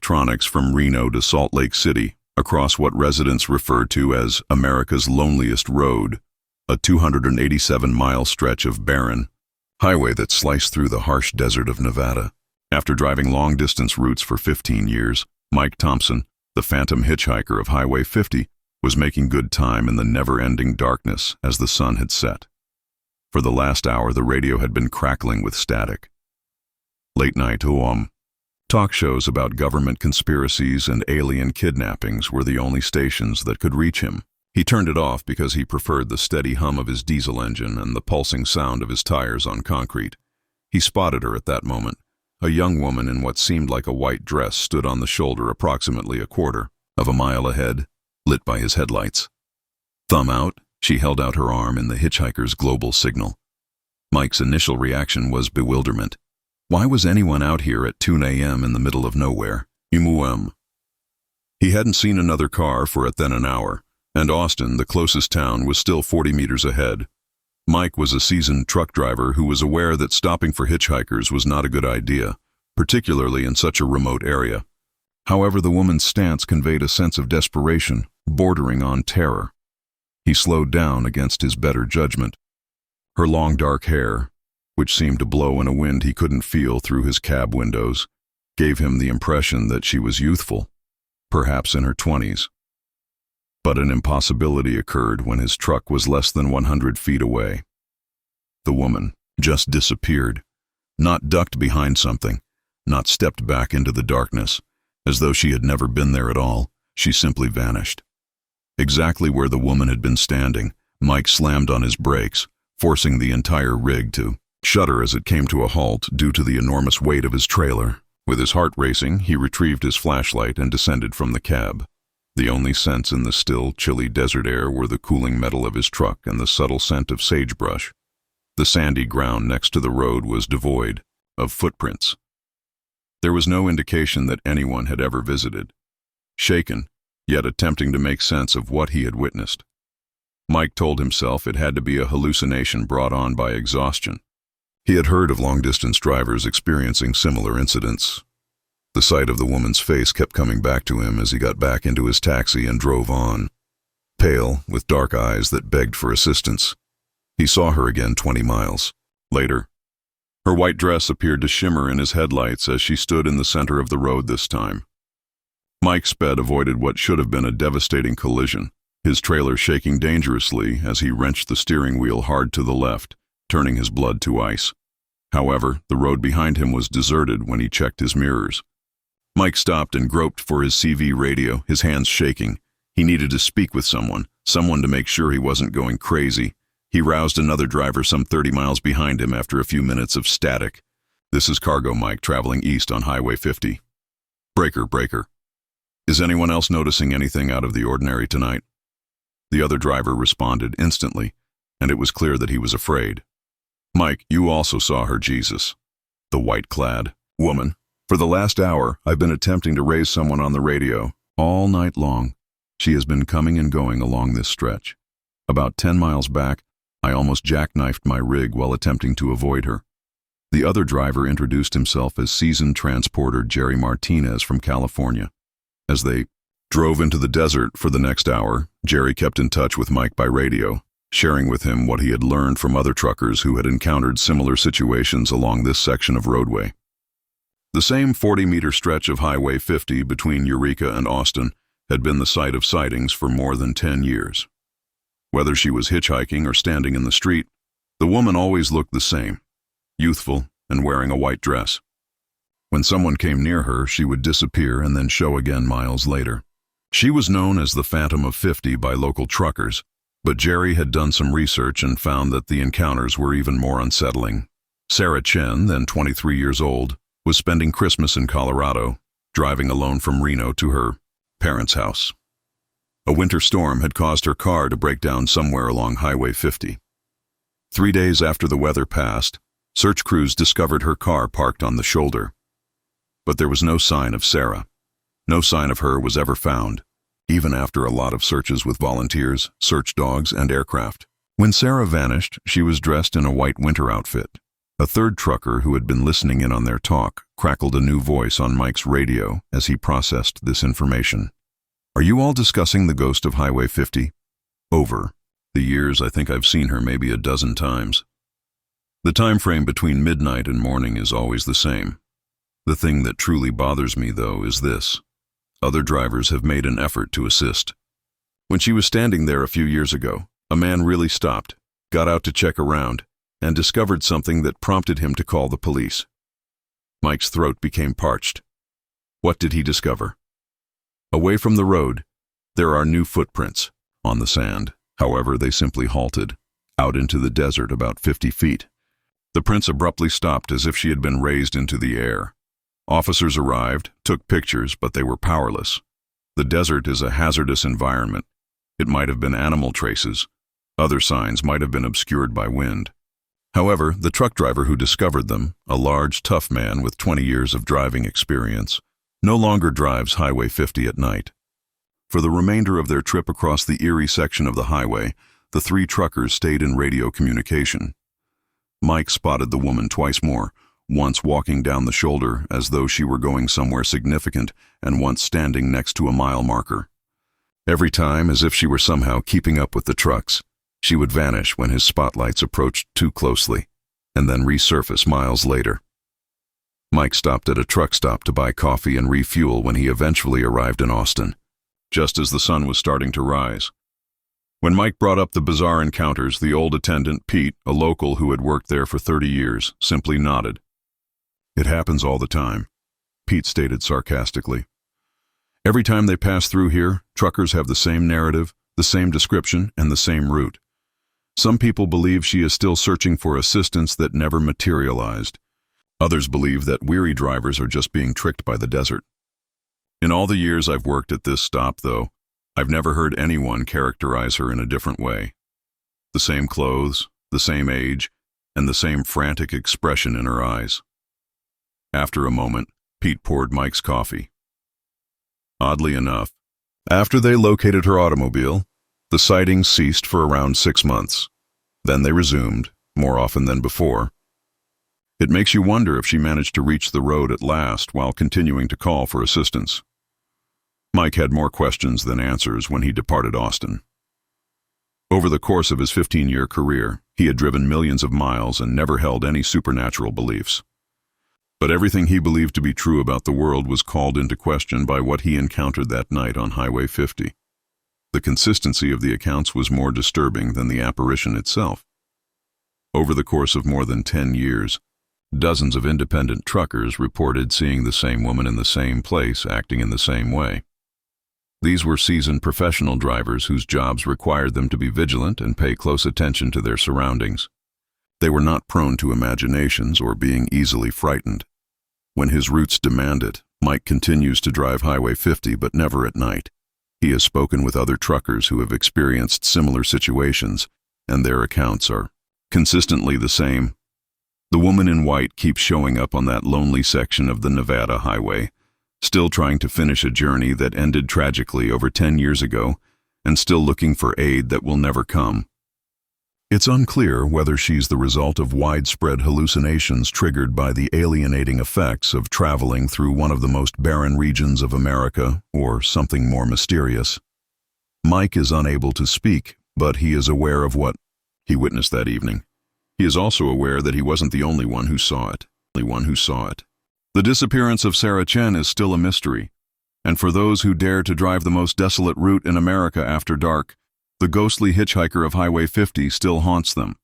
electronics from Reno to Salt Lake City, across what residents refer to as America's loneliest road, a 287-mile stretch of barren highway that sliced through the harsh desert of Nevada. After driving long-distance routes for 15 years, Mike Thompson, the phantom hitchhiker of Highway 50, was making good time in the never-ending darkness as the sun had set. For the last hour, the radio had been crackling with static. Late-night talk shows about government conspiracies and alien kidnappings were the only stations that could reach him. He turned it off because he preferred the steady hum of his diesel engine and the pulsing sound of his tires on concrete. He spotted her at that moment. A young woman in what seemed like a white dress stood on the shoulder approximately a quarter of a mile ahead, lit by his headlights. Thumb out, she held out her arm in the hitchhiker's global signal. Mike's initial reaction was bewilderment. Why was anyone out here at 2 a.m. in the middle of nowhere? He hadn't seen another car for then an hour, and Austin, the closest town, was still 40 meters ahead. Mike was a seasoned truck driver who was aware that stopping for hitchhikers was not a good idea, particularly in such a remote area. However, the woman's stance conveyed a sense of desperation, bordering on terror. He slowed down against his better judgment. Her long dark hair, which seemed to blow in a wind he couldn't feel through his cab windows, gave him the impression that she was youthful, perhaps in her 20s. But an impossibility occurred when his truck was less than 100 feet away. The woman just disappeared, not ducked behind something, not stepped back into the darkness, as though she had never been there at all. She simply vanished. Exactly where the woman had been standing, Mike slammed on his brakes, forcing the entire rig to shudder as it came to a halt due to the enormous weight of his trailer. With his heart racing, he retrieved his flashlight and descended from the cab. The only scents in the still, chilly desert air were the cooling metal of his truck and the subtle scent of sagebrush. The sandy ground next to the road was devoid of footprints. There was no indication that anyone had ever visited. Shaken, yet attempting to make sense of what he had witnessed, Mike told himself it had to be a hallucination brought on by exhaustion. He had heard of long-distance drivers experiencing similar incidents. The sight of the woman's face kept coming back to him as he got back into his taxi and drove on. Pale, with dark eyes that begged for assistance. He saw her again 20 miles later. Her white dress appeared to shimmer in his headlights as she stood in the center of the road this time. Mike sped avoided what should have been a devastating collision, his trailer shaking dangerously as he wrenched the steering wheel hard to the left, turning his blood to ice. However, the road behind him was deserted when he checked his mirrors. Mike stopped and groped for his CV radio, his hands shaking. He needed to speak with someone to make sure he wasn't going crazy. He roused another driver some 30 miles behind him after a few minutes of static. "This is Cargo Mike traveling east on Highway 50. Breaker. Is anyone else noticing anything out of the ordinary tonight?" The other driver responded instantly, and it was clear that he was afraid. "Mike, you also saw her, Jesus." The white-clad woman. "For the last hour, I've been attempting to raise someone on the radio. All night long. She has been coming and going along this stretch. About 10 miles back, I almost jackknifed my rig while attempting to avoid her." The other driver introduced himself as seasoned transporter Jerry Martinez from California. As they drove into the desert for the next hour, Jerry kept in touch with Mike by radio, sharing with him what he had learned from other truckers who had encountered similar situations along this section of roadway. The same 40-meter stretch of Highway 50 between Eureka and Austin had been the site of sightings for more than 10 years. Whether she was hitchhiking or standing in the street, the woman always looked the same, youthful and wearing a white dress. When someone came near her, she would disappear and then show again miles later. She was known as the Phantom of 50 by local truckers, but Jerry had done some research and found that the encounters were even more unsettling. Sarah Chen, then 23 years old, was spending Christmas in Colorado, driving alone from Reno to her parents' house. A winter storm had caused her car to break down somewhere along Highway 50. 3 days after the weather passed, search crews discovered her car parked on the shoulder. But there was no sign of Sarah. No sign of her was ever found, even after a lot of searches with volunteers, search dogs, and aircraft. When Sarah vanished, she was dressed in a white winter outfit, A third trucker who had been listening in on their talk crackled a new voice on Mike's radio as he processed this information. "Are you all discussing the ghost of Highway 50? Over. The years, I think I've seen her maybe a dozen times. The time frame between midnight and morning is always the same. The thing that truly bothers me, though, is this. Other drivers have made an effort to assist. When she was standing there a few years ago, a man really stopped, got out to check around, and discovered something that prompted him to call the police." Mike's throat became parched. What did he discover? Away from the road, there are new footprints on the sand. However, they simply halted, out into the desert about 50 feet. The prints abruptly stopped as if she had been raised into the air. Officers arrived, took pictures, but they were powerless. The desert is a hazardous environment. It might have been animal traces. Other signs might have been obscured by wind. However, the truck driver who discovered them, a large, tough man with 20 years of driving experience, no longer drives Highway 50 at night. For the remainder of their trip across the eerie section of the highway, the three truckers stayed in radio communication. Mike spotted the woman twice more, once walking down the shoulder as though she were going somewhere significant, and once standing next to a mile marker. Every time, as if she were somehow keeping up with the trucks, she would vanish when his spotlights approached too closely, and then resurface miles later. Mike stopped at a truck stop to buy coffee and refuel when he eventually arrived in Austin, just as the sun was starting to rise. When Mike brought up the bizarre encounters, the old attendant, Pete, a local who had worked there for 30 years, simply nodded. "It happens all the time," Pete stated sarcastically. "Every time they pass through here, truckers have the same narrative, the same description, and the same route. Some people believe she is still searching for assistance that never materialized. Others believe that weary drivers are just being tricked by the desert. In all the years I've worked at this stop, though, I've never heard anyone characterize her in a different way. The same clothes, the same age, and the same frantic expression in her eyes." After a moment, Pete poured Mike's coffee. Oddly enough, after they located her automobile, the sightings ceased for around 6 months. Then they resumed, more often than before. It makes you wonder if she managed to reach the road at last while continuing to call for assistance. Mike had more questions than answers when he departed Austin. Over the course of his 15-year career, he had driven millions of miles and never held any supernatural beliefs. But everything he believed to be true about the world was called into question by what he encountered that night on Highway 50. The consistency of the accounts was more disturbing than the apparition itself. Over the course of more than 10 years, dozens of independent truckers reported seeing the same woman in the same place acting in the same way. These were seasoned professional drivers whose jobs required them to be vigilant and pay close attention to their surroundings. They were not prone to imaginations or being easily frightened. When his roots demand it, Mike continues to drive Highway 50, but never at night. He has spoken with other truckers who have experienced similar situations, and their accounts are consistently the same. The woman in white keeps showing up on that lonely section of the Nevada highway, still trying to finish a journey that ended tragically over 10 years ago, and still looking for aid that will never come. It's unclear whether she's the result of widespread hallucinations triggered by the alienating effects of traveling through one of the most barren regions of America, or something more mysterious. Mike is unable to speak, but he is aware of what he witnessed that evening. He is also aware that he wasn't the only one who saw it. The disappearance of Sarah Chen is still a mystery, and for those who dare to drive the most desolate route in America after dark, the ghostly hitchhiker of Highway 50 still haunts them.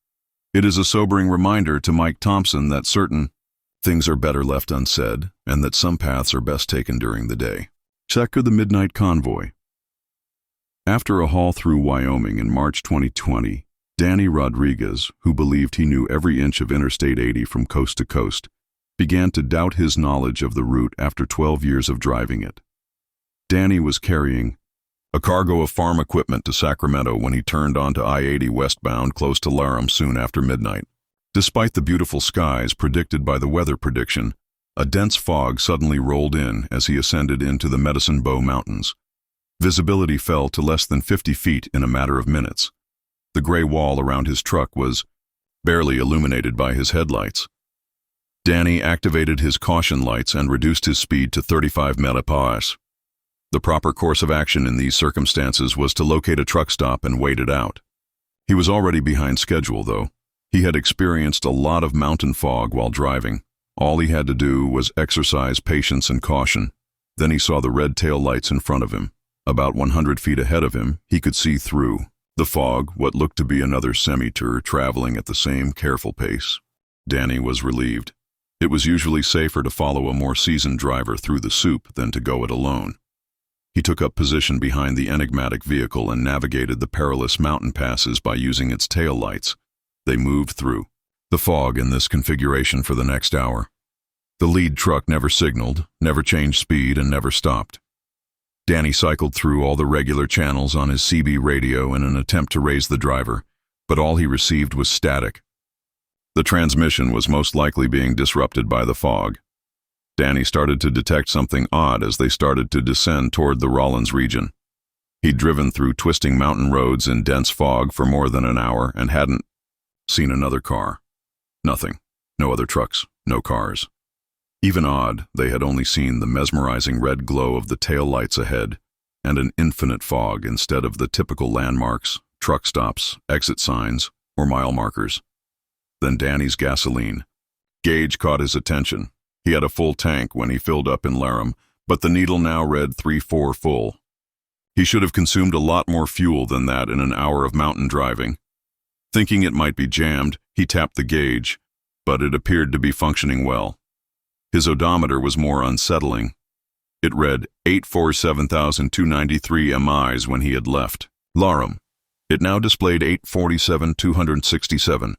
It is a sobering reminder to Mike Thompson that certain things are better left unsaid, and that some paths are best taken during the day. Check the Midnight Convoy. After a haul through Wyoming in March 2020, Danny Rodriguez, who believed he knew every inch of Interstate 80 from coast to coast, began to doubt his knowledge of the route after 12 years of driving it. Danny was carrying a cargo of farm equipment to Sacramento when he turned onto I-80 westbound close to Laram soon after midnight. Despite the beautiful skies predicted by the weather prediction, a dense fog suddenly rolled in as he ascended into the Medicine Bow Mountains. Visibility fell to less than 50 feet in a matter of minutes. The gray wall around his truck was barely illuminated by his headlights, Danny activated his caution lights and reduced his speed to 35 mph. The proper course of action in these circumstances was to locate a truck stop and wait it out. He was already behind schedule, though. He had experienced a lot of mountain fog while driving. All he had to do was exercise patience and caution. Then he saw the red tail lights in front of him. About 100 feet ahead of him, he could see through the fog what looked to be another semi-tour traveling at the same careful pace. Danny was relieved. It was usually safer to follow a more seasoned driver through the soup than to go it alone. He took up position behind the enigmatic vehicle and navigated the perilous mountain passes by using its tail lights. They moved through the fog in this configuration for the next hour. The lead truck never signaled, never changed speed, and never stopped. Danny cycled through all the regular channels on his CB radio in an attempt to raise the driver, but all he received was static. The transmission was most likely being disrupted by the fog. Danny started to detect something odd as they started to descend toward the Rollins region. He'd driven through twisting mountain roads in dense fog for more than an hour and hadn't seen another car. Nothing. No other trucks. No cars. Even odd, they had only seen the mesmerizing red glow of the tail lights ahead and an infinite fog instead of the typical landmarks, truck stops, exit signs, or mile markers. Then Danny's gasoline gauge caught his attention. He had a full tank when he filled up in Laram, but the needle now read 3.4 full. He should have consumed a lot more fuel than that in an hour of mountain driving. Thinking it might be jammed, he tapped the gauge, but it appeared to be functioning well. His odometer was more unsettling. It read 847,293 MIs when he had left Laram. It now displayed 847,267.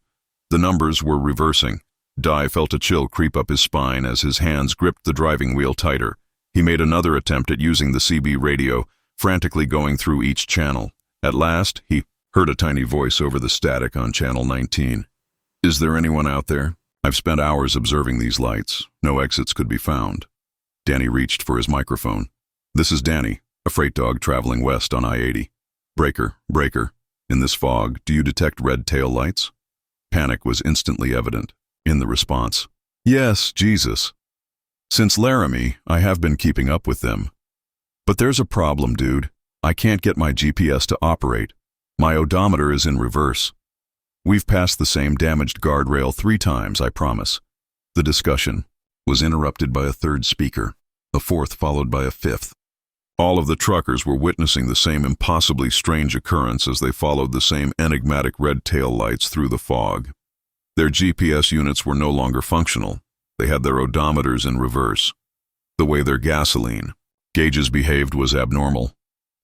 The numbers were reversing. Di felt a chill creep up his spine as his hands gripped the driving wheel tighter. He made another attempt at using the CB radio, frantically going through each channel. At last, he heard a tiny voice over the static on channel 19. "Is there anyone out there? I've spent hours observing these lights. No exits could be found." Danny reached for his microphone. "This is Danny, a freight dog traveling west on I-80. Breaker, breaker. In this fog, do you detect red tail lights?" Panic was instantly evident in the response. "Yes, Jesus. Since Laramie, I have been keeping up with them. But there's a problem, dude. I can't get my GPS to operate. My odometer is in reverse. We've passed the same damaged guardrail 3 times, I promise." The discussion was interrupted by a third speaker, a fourth followed by a fifth. All of the truckers were witnessing the same impossibly strange occurrence as they followed the same enigmatic red tail lights through the fog. Their GPS units were no longer functional. They had their odometers in reverse. The way their gasoline gauges behaved was abnormal.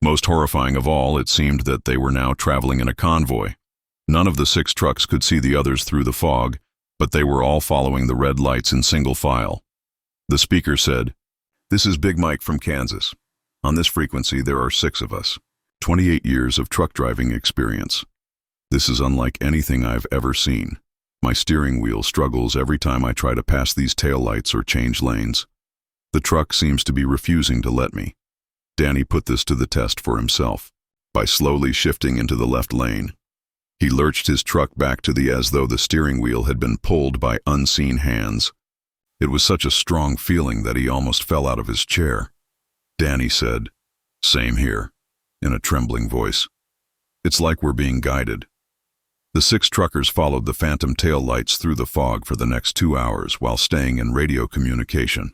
Most horrifying of all, it seemed that they were now traveling in a convoy. None of the 6 trucks could see the others through the fog, but they were all following the red lights in single file. The speaker said, "This is Big Mike from Kansas. On this frequency, there are 6 of us. 28 years of truck driving experience. This is unlike anything I've ever seen. My steering wheel struggles every time I try to pass these taillights or change lanes. The truck seems to be refusing to let me." Danny put this to the test for himself by slowly shifting into the left lane. He lurched his truck back to as though the steering wheel had been pulled by unseen hands. It was such a strong feeling that he almost fell out of his chair. Danny said, "Same here," in a trembling voice. "It's like we're being guided." The 6 truckers followed the phantom tail lights through the fog for the next 2 hours while staying in radio communication.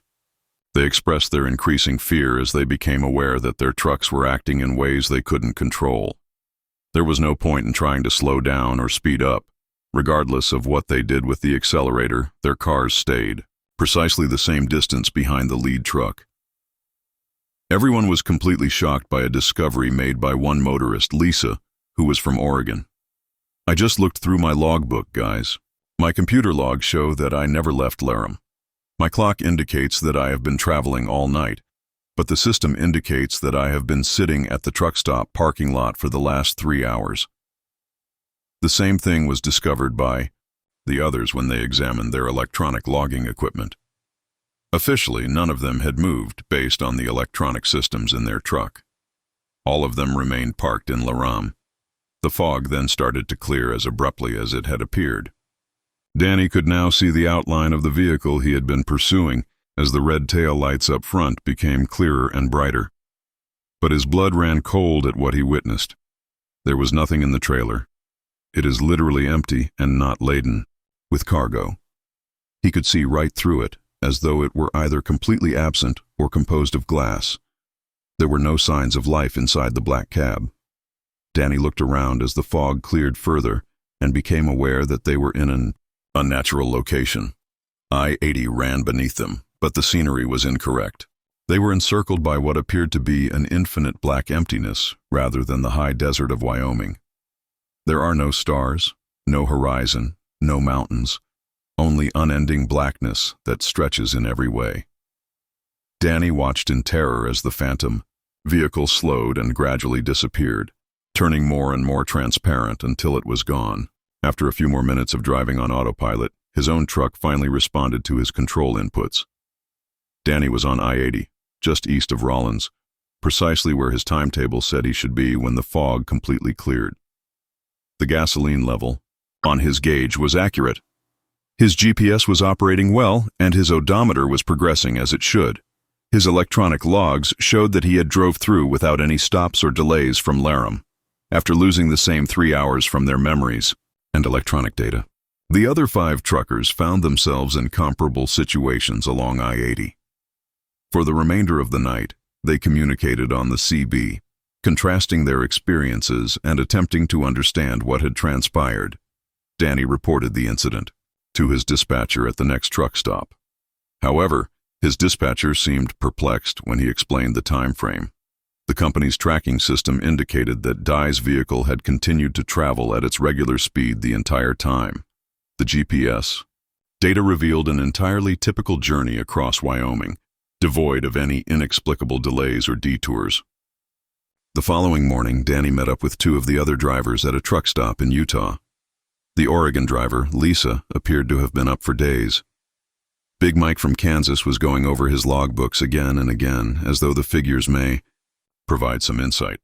They expressed their increasing fear as they became aware that their trucks were acting in ways they couldn't control. There was no point in trying to slow down or speed up. Regardless of what they did with the accelerator, their cars stayed, precisely the same distance behind the lead truck. Everyone was completely shocked by a discovery made by one motorist, Lisa, who was from Oregon. "I just looked through my logbook, guys. My computer logs show that I never left Laram. My clock indicates that I have been traveling all night, but the system indicates that I have been sitting at the truck stop parking lot for the last 3 hours. The same thing was discovered by the others when they examined their electronic logging equipment. Officially, none of them had moved based on the electronic systems in their truck. All of them remained parked in Laram. The fog then started to clear as abruptly as it had appeared. Danny could now see the outline of the vehicle he had been pursuing as the red tail lights up front became clearer and brighter. But his blood ran cold at what he witnessed. There was nothing in the trailer. It is literally empty and not laden with cargo. He could see right through it, as though it were either completely absent or composed of glass. There were no signs of life inside the black cab. Danny looked around as the fog cleared further and became aware that they were in an unnatural location. I-80 ran beneath them, but the scenery was incorrect. They were encircled by what appeared to be an infinite black emptiness rather than the high desert of Wyoming. There are no stars, no horizon, no mountains, only unending blackness that stretches in every way. Danny watched in terror as the phantom vehicle slowed and gradually disappeared, turning more and more transparent until it was gone. After a few more minutes of driving on autopilot, his own truck finally responded to his control inputs. Danny was on I-80, just east of Rollins, precisely where his timetable said he should be when the fog completely cleared. The gasoline level on his gauge was accurate. His GPS was operating well, and his odometer was progressing as it should. His electronic logs showed that he had drove through without any stops or delays from Laram, after losing the same 3 hours from their memories and electronic data. The other 5 truckers found themselves in comparable situations along I-80. For the remainder of the night, they communicated on the CB, contrasting their experiences and attempting to understand what had transpired. Danny reported the incident to his dispatcher at the next truck stop. However, his dispatcher seemed perplexed when he explained the time frame. The company's tracking system indicated that Dye's vehicle had continued to travel at its regular speed the entire time. The GPS data revealed an entirely typical journey across Wyoming, devoid of any inexplicable delays or detours. The following morning, Danny met up with 2 of the other drivers at a truck stop in Utah. The Oregon driver, Lisa, appeared to have been up for days. Big Mike from Kansas was going over his logbooks again and again, as though the figures may provide some insight.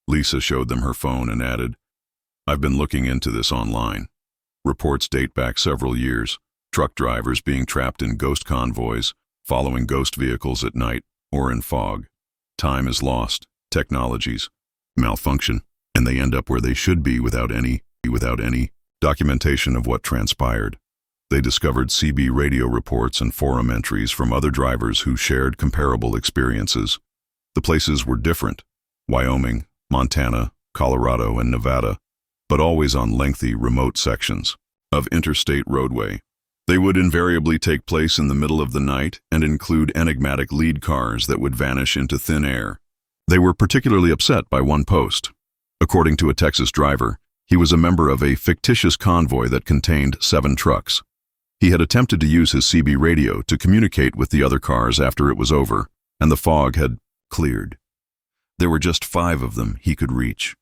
Lisa showed them her phone and added, "I've been looking into this online. Reports date back several years, truck drivers being trapped in ghost convoys, following ghost vehicles at night or in fog. Time is lost, technologies malfunction, and they end up where they should be without any documentation of what transpired." They discovered CB radio reports and forum entries from other drivers who shared comparable experiences. The places were different: Wyoming, Montana, Colorado, and Nevada, but always on lengthy, remote sections of interstate roadway. They would invariably take place in the middle of the night and include enigmatic lead cars that would vanish into thin air. They were particularly upset by one post. According to a Texas driver, he was a member of a fictitious convoy that contained 7 trucks. He had attempted to use his CB radio to communicate with the other cars after it was over, and the fog had cleared. There were just 5 of them he could reach.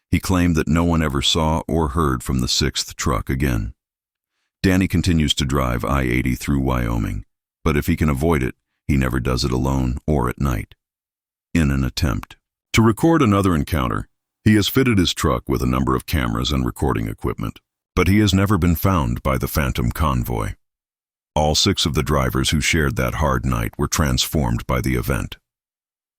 He claimed that no one ever saw or heard from the 6th truck again. Danny continues to drive I-80 through Wyoming, but if he can avoid it, he never does it alone or at night. In an attempt to record another encounter, he has fitted his truck with a number of cameras and recording equipment, but he has never been found by the phantom convoy. All 6 of the drivers who shared that hard night were transformed by the event.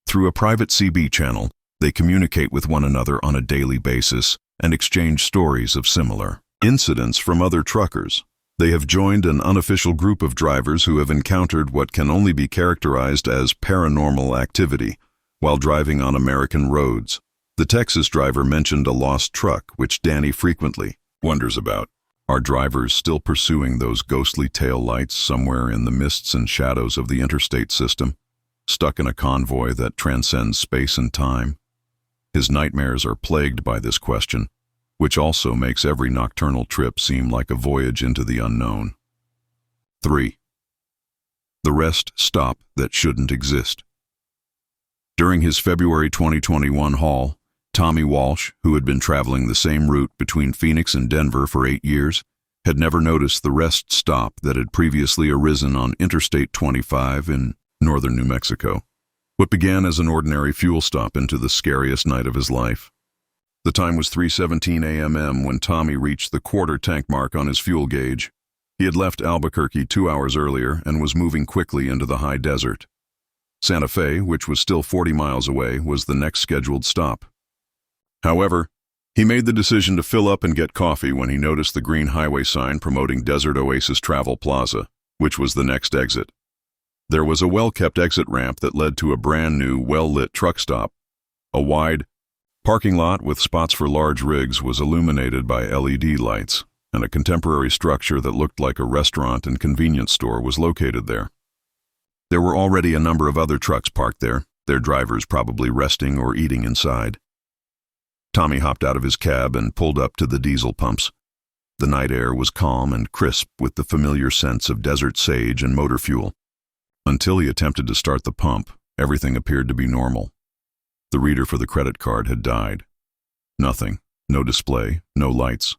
Through a private CB channel, they communicate with one another on a daily basis and exchange stories of similar incidents from other truckers. They have joined an unofficial group of drivers who have encountered what can only be characterized as paranormal activity while driving on American roads. The Texas driver mentioned a lost truck, which Danny frequently wonders about. Are drivers still pursuing those ghostly tail lights somewhere in the mists and shadows of the interstate system, stuck in a convoy that transcends space and time? His nightmares are plagued by this question, which also makes every nocturnal trip seem like a voyage into the unknown. 3. The rest stop that shouldn't exist. During his February 2021 haul, Tommy Walsh, who had been traveling the same route between Phoenix and Denver for 8 years, had never noticed the rest stop that had previously arisen on Interstate 25 in northern New Mexico. What began as an ordinary fuel stop into the scariest night of his life. The time was 3:17 a.m. when Tommy reached the quarter tank mark on his fuel gauge. He had left Albuquerque 2 hours earlier and was moving quickly into the high desert. Santa Fe, which was still 40 miles away, was the next scheduled stop. However, he made the decision to fill up and get coffee when he noticed the green highway sign promoting Desert Oasis Travel Plaza, which was the next exit. There was a well-kept exit ramp that led to a brand-new, well-lit truck stop. A wide parking lot with spots for large rigs was illuminated by LED lights, and a contemporary structure that looked like a restaurant and convenience store was located there. There were already a number of other trucks parked there, their drivers probably resting or eating inside. Tommy hopped out of his cab and pulled up to the diesel pumps. The night air was calm and crisp with the familiar scents of desert sage and motor fuel. Until he attempted to start the pump, everything appeared to be normal. The reader for the credit card had died. Nothing, no display, no lights.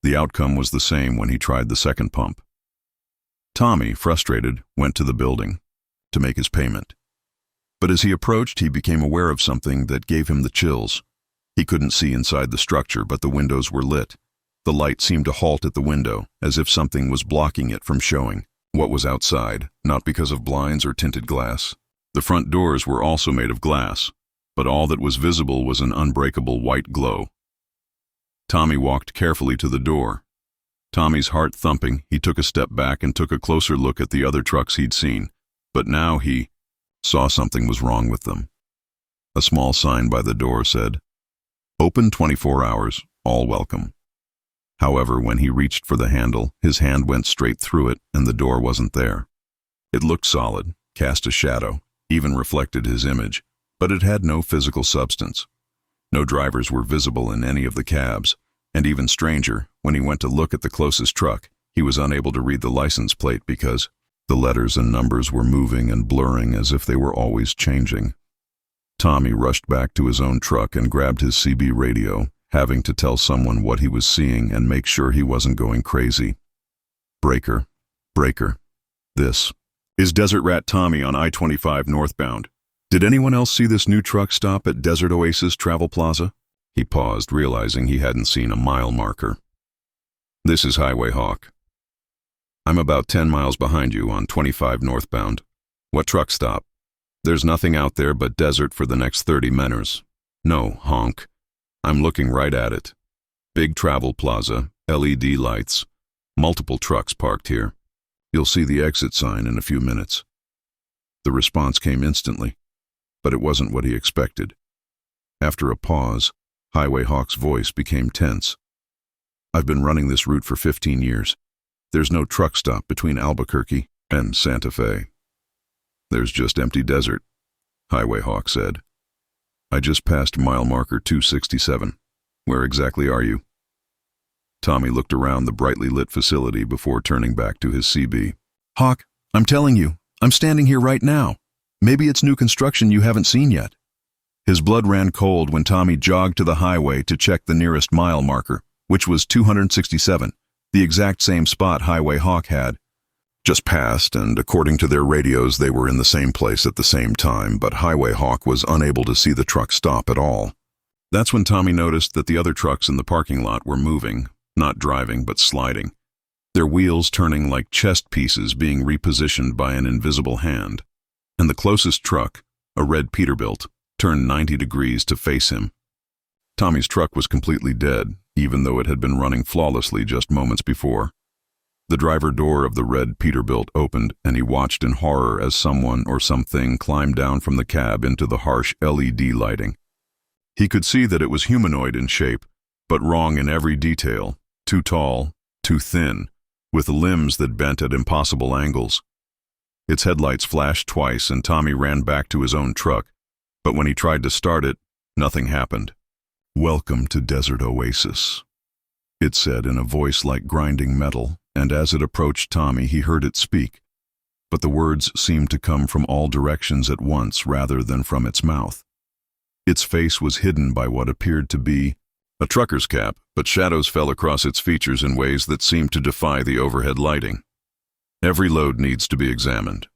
The outcome was the same when he tried the second pump. Tommy, frustrated, went to the building to make his payment. But as he approached, he became aware of something that gave him the chills. He couldn't see inside the structure, but the windows were lit. The light seemed to halt at the window, as if something was blocking it from showing what was outside, not because of blinds or tinted glass. The front doors were also made of glass, but all that was visible was an unbreakable white glow. Tommy walked carefully to the door. Tommy's heart thumping, he took a step back and took a closer look at the other trucks he'd seen, but now he saw something was wrong with them. A small sign by the door said, "Open 24 hours, all welcome." However, when he reached for the handle, his hand went straight through it and the door wasn't there. It looked solid, cast a shadow, even reflected his image, but it had no physical substance. No drivers were visible in any of the cabs, and even stranger, when he went to look at the closest truck, he was unable to read the license plate because the letters and numbers were moving and blurring as if they were always changing. Tommy rushed back to his own truck and grabbed his CB radio, having to tell someone what he was seeing and make sure he wasn't going crazy. "Breaker, breaker. This is Desert Rat Tommy on I-25 northbound. Did anyone else see this new truck stop at Desert Oasis Travel Plaza?" He paused, realizing he hadn't seen a mile marker. "This is Highway Hawk. I'm about 10 miles behind you on 25 northbound. What truck stop? There's nothing out there but desert for the next 30 minutes. No, honk. I'm looking right at it. Big travel plaza, LED lights, multiple trucks parked here. You'll see the exit sign in a few minutes." The response came instantly, but it wasn't what he expected. After a pause, Highway Hawk's voice became tense. "I've been running this route for 15 years. There's no truck stop between Albuquerque and Santa Fe. There's just empty desert," Highway Hawk said. "I just passed mile marker 267. Where exactly are you?" Tommy looked around the brightly lit facility before turning back to his CB. "Hawk, I'm telling you, I'm standing here right now. Maybe it's new construction you haven't seen yet." His blood ran cold when Tommy jogged to the highway to check the nearest mile marker, which was 267, the exact same spot Highway Hawk had just passed, and according to their radios they were in the same place at the same time, but Highway Hawk was unable to see the truck stop at all. That's when Tommy noticed that the other trucks in the parking lot were moving, not driving but sliding, their wheels turning like chest pieces being repositioned by an invisible hand. And the closest truck, a red Peterbilt, turned 90 degrees to face him. Tommy's truck was completely dead, even though it had been running flawlessly just moments before. The driver door of the red Peterbilt opened, and he watched in horror as someone or something climbed down from the cab into the harsh LED lighting. He could see that it was humanoid in shape, but wrong in every detail, too tall, too thin, with limbs that bent at impossible angles. Its headlights flashed twice, and Tommy ran back to his own truck, but when he tried to start it, nothing happened. "Welcome to Desert Oasis," it said in a voice like grinding metal, and as it approached Tommy he heard it speak, but the words seemed to come from all directions at once rather than from its mouth. Its face was hidden by what appeared to be a trucker's cap, but shadows fell across its features in ways that seemed to defy the overhead lighting. "Every load needs to be examined.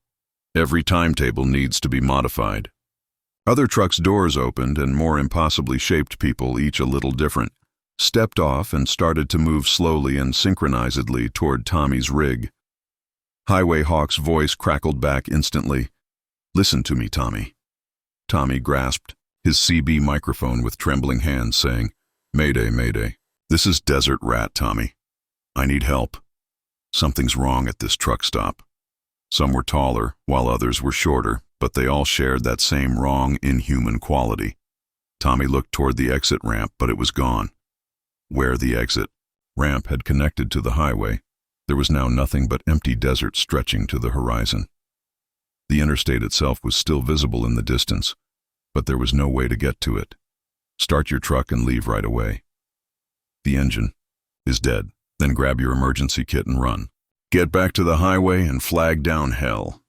Every timetable needs to be modified." Other trucks' doors opened, and more impossibly shaped people, each a little different, stepped off and started to move slowly and synchronizedly toward Tommy's rig. Highway Hawk's voice crackled back instantly. "Listen to me, Tommy." Tommy grasped his CB microphone with trembling hands, saying, "Mayday, mayday. This is Desert Rat, Tommy. I need help. Something's wrong at this truck stop." Some were taller, while others were shorter, but they all shared that same wrong, inhuman quality. Tommy looked toward the exit ramp, but it was gone. Where the exit ramp had connected to the highway, there was now nothing but empty desert stretching to the horizon. The interstate itself was still visible in the distance, but there was no way to get to it. "Start your truck and leave right away. The engine is dead. Then grab your emergency kit and run. Get back to the highway and flag down hell."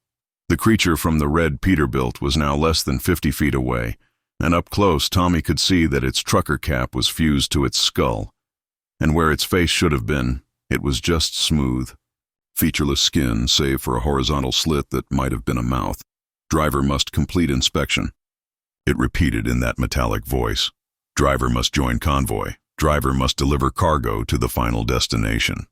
The creature from the red Peterbilt was now less than 50 feet away, and up close Tommy could see that its trucker cap was fused to its skull, and where its face should have been, it was just smooth. Featureless skin, save for a horizontal slit that might have been a mouth. "Driver must complete inspection." It repeated in that metallic voice. "Driver must join convoy. Driver must deliver cargo to the final destination."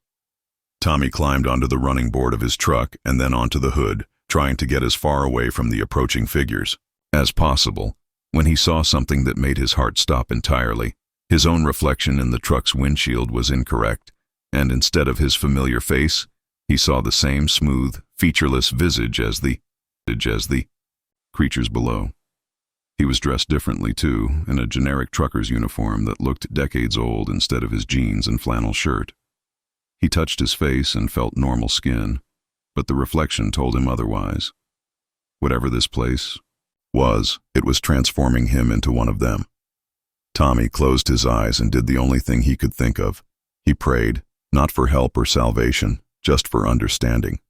Tommy climbed onto the running board of his truck and then onto the hood, trying to get as far away from the approaching figures as possible, when he saw something that made his heart stop entirely. His own reflection in the truck's windshield was incorrect, and instead of his familiar face, he saw the same smooth, featureless visage as the creatures below. He was dressed differently, too, in a generic trucker's uniform that looked decades old instead of his jeans and flannel shirt. He touched his face and felt normal skin, but the reflection told him otherwise. Whatever this place was, it was transforming him into one of them. Tommy closed his eyes and did the only thing he could think of. He prayed, not for help or salvation, just for understanding.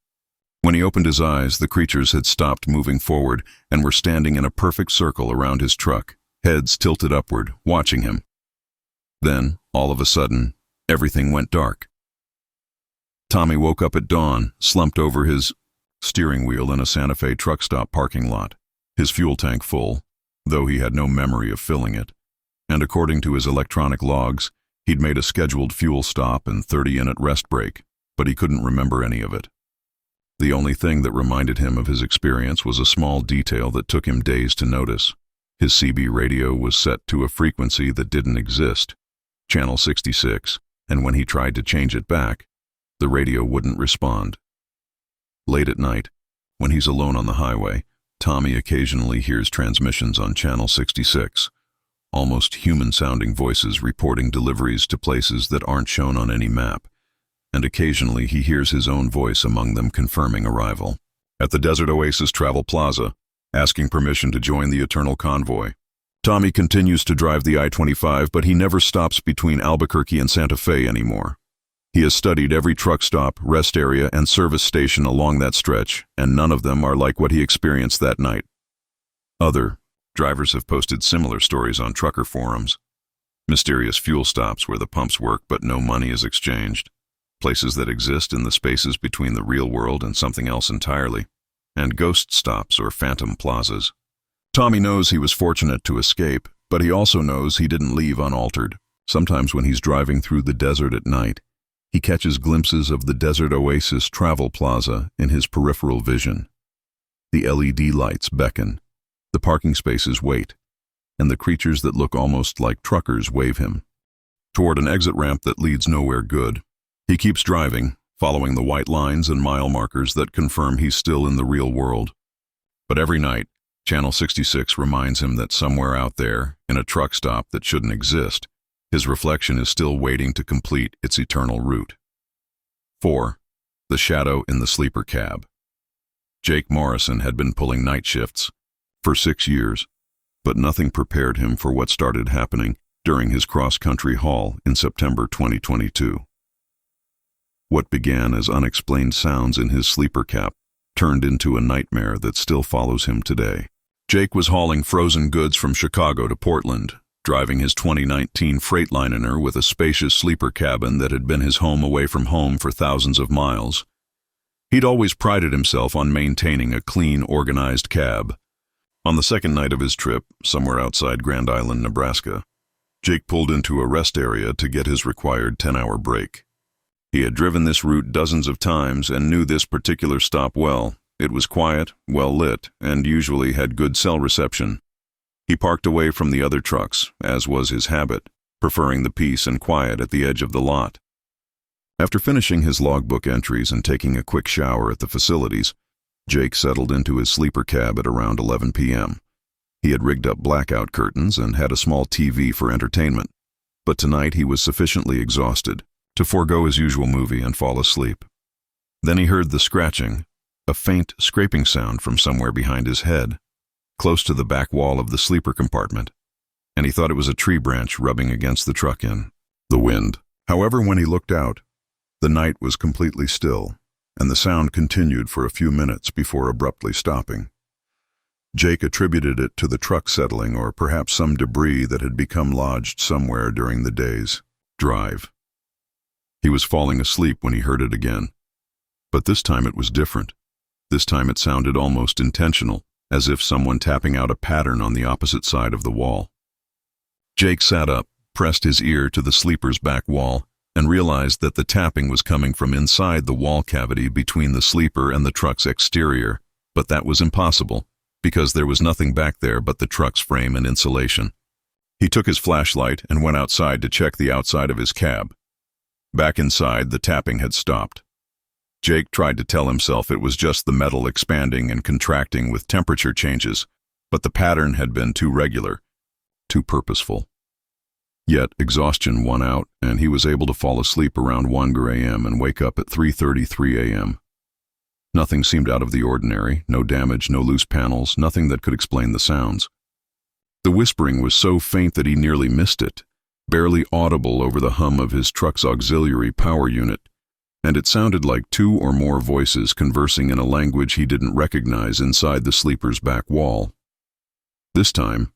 When he opened his eyes, the creatures had stopped moving forward and were standing in a perfect circle around his truck, heads tilted upward, watching him. Then, all of a sudden, everything went dark. Tommy woke up at dawn, slumped over his steering wheel in a Santa Fe truck stop parking lot, his fuel tank full, though he had no memory of filling it, and according to his electronic logs, he'd made a scheduled fuel stop and 30-minute rest break, but he couldn't remember any of it. The only thing that reminded him of his experience was a small detail that took him days to notice. His CB radio was set to a frequency that didn't exist, channel 66, and when he tried to change it back, the radio wouldn't respond. Late at night, when he's alone on the highway, Tommy occasionally hears transmissions on channel 66, almost human-sounding voices reporting deliveries to places that aren't shown on any map, and occasionally he hears his own voice among them confirming arrival. At the Desert Oasis Travel Plaza, asking permission to join the Eternal Convoy. Tommy continues to drive the I-25, but he never stops between Albuquerque and Santa Fe anymore. He has studied every truck stop, rest area, and service station along that stretch, and none of them are like what he experienced that night. Other drivers have posted similar stories on trucker forums. Mysterious fuel stops where the pumps work but no money is exchanged. Places that exist in the spaces between the real world and something else entirely. And ghost stops or phantom plazas. Tommy knows he was fortunate to escape, but he also knows he didn't leave unaltered. Sometimes when he's driving through the desert at night, he catches glimpses of the Desert Oasis Travel Plaza in his peripheral vision. The LED lights beckon, the parking spaces wait, and the creatures that look almost like truckers wave him toward an exit ramp that leads nowhere good. He keeps driving, following the white lines and mile markers that confirm he's still in the real world. But every night, Channel 66 reminds him that somewhere out there, in a truck stop that shouldn't exist, his reflection is still waiting to complete its eternal route. 4. The Shadow in the Sleeper Cab. Jake Morrison had been pulling night shifts for 6 years, but nothing prepared him for what started happening during his cross-country haul in September 2022. What began as unexplained sounds in his sleeper cab turned into a nightmare that still follows him today. Jake was hauling frozen goods from Chicago to Portland, driving his 2019 Freightliner with a spacious sleeper cabin that had been his home away from home for thousands of miles. He'd always prided himself on maintaining a clean, organized cab. On the second night of his trip, somewhere outside Grand Island, Nebraska, Jake pulled into a rest area to get his required 10-hour break. He had driven this route dozens of times and knew this particular stop well. It was quiet, well lit, and usually had good cell reception. He parked away from the other trucks, as was his habit, preferring the peace and quiet at the edge of the lot. After finishing his logbook entries and taking a quick shower at the facilities, Jake settled into his sleeper cab at around 11 p.m. He had rigged up blackout curtains and had a small TV for entertainment, but tonight he was sufficiently exhausted to forego his usual movie and fall asleep. Then he heard the scratching, a faint scraping sound from somewhere behind his head, close to the back wall of the sleeper compartment, and he thought it was a tree branch rubbing against the truck in the wind. However, when he looked out, the night was completely still, and the sound continued for a few minutes before abruptly stopping. Jake attributed it to the truck settling or perhaps some debris that had become lodged somewhere during the day's drive. He was falling asleep when he heard it again, but this time it was different. This time it sounded almost intentional, as if someone tapping out a pattern on the opposite side of the wall. Jake sat up, pressed his ear to the sleeper's back wall, and realized that the tapping was coming from inside the wall cavity between the sleeper and the truck's exterior, but that was impossible, because there was nothing back there but the truck's frame and insulation. He took his flashlight and went outside to check the outside of his cab. Back inside, the tapping had stopped. Jake tried to tell himself it was just the metal expanding and contracting with temperature changes, but the pattern had been too regular, too purposeful. Yet exhaustion won out, and he was able to fall asleep around 1 a.m. and wake up at 3:33 a.m. Nothing seemed out of the ordinary, no damage, no loose panels, nothing that could explain the sounds. The whispering was so faint that he nearly missed it, barely audible over the hum of his truck's auxiliary power unit, and it sounded like 2 or more voices conversing in a language he didn't recognize inside the sleeper's back wall. This time,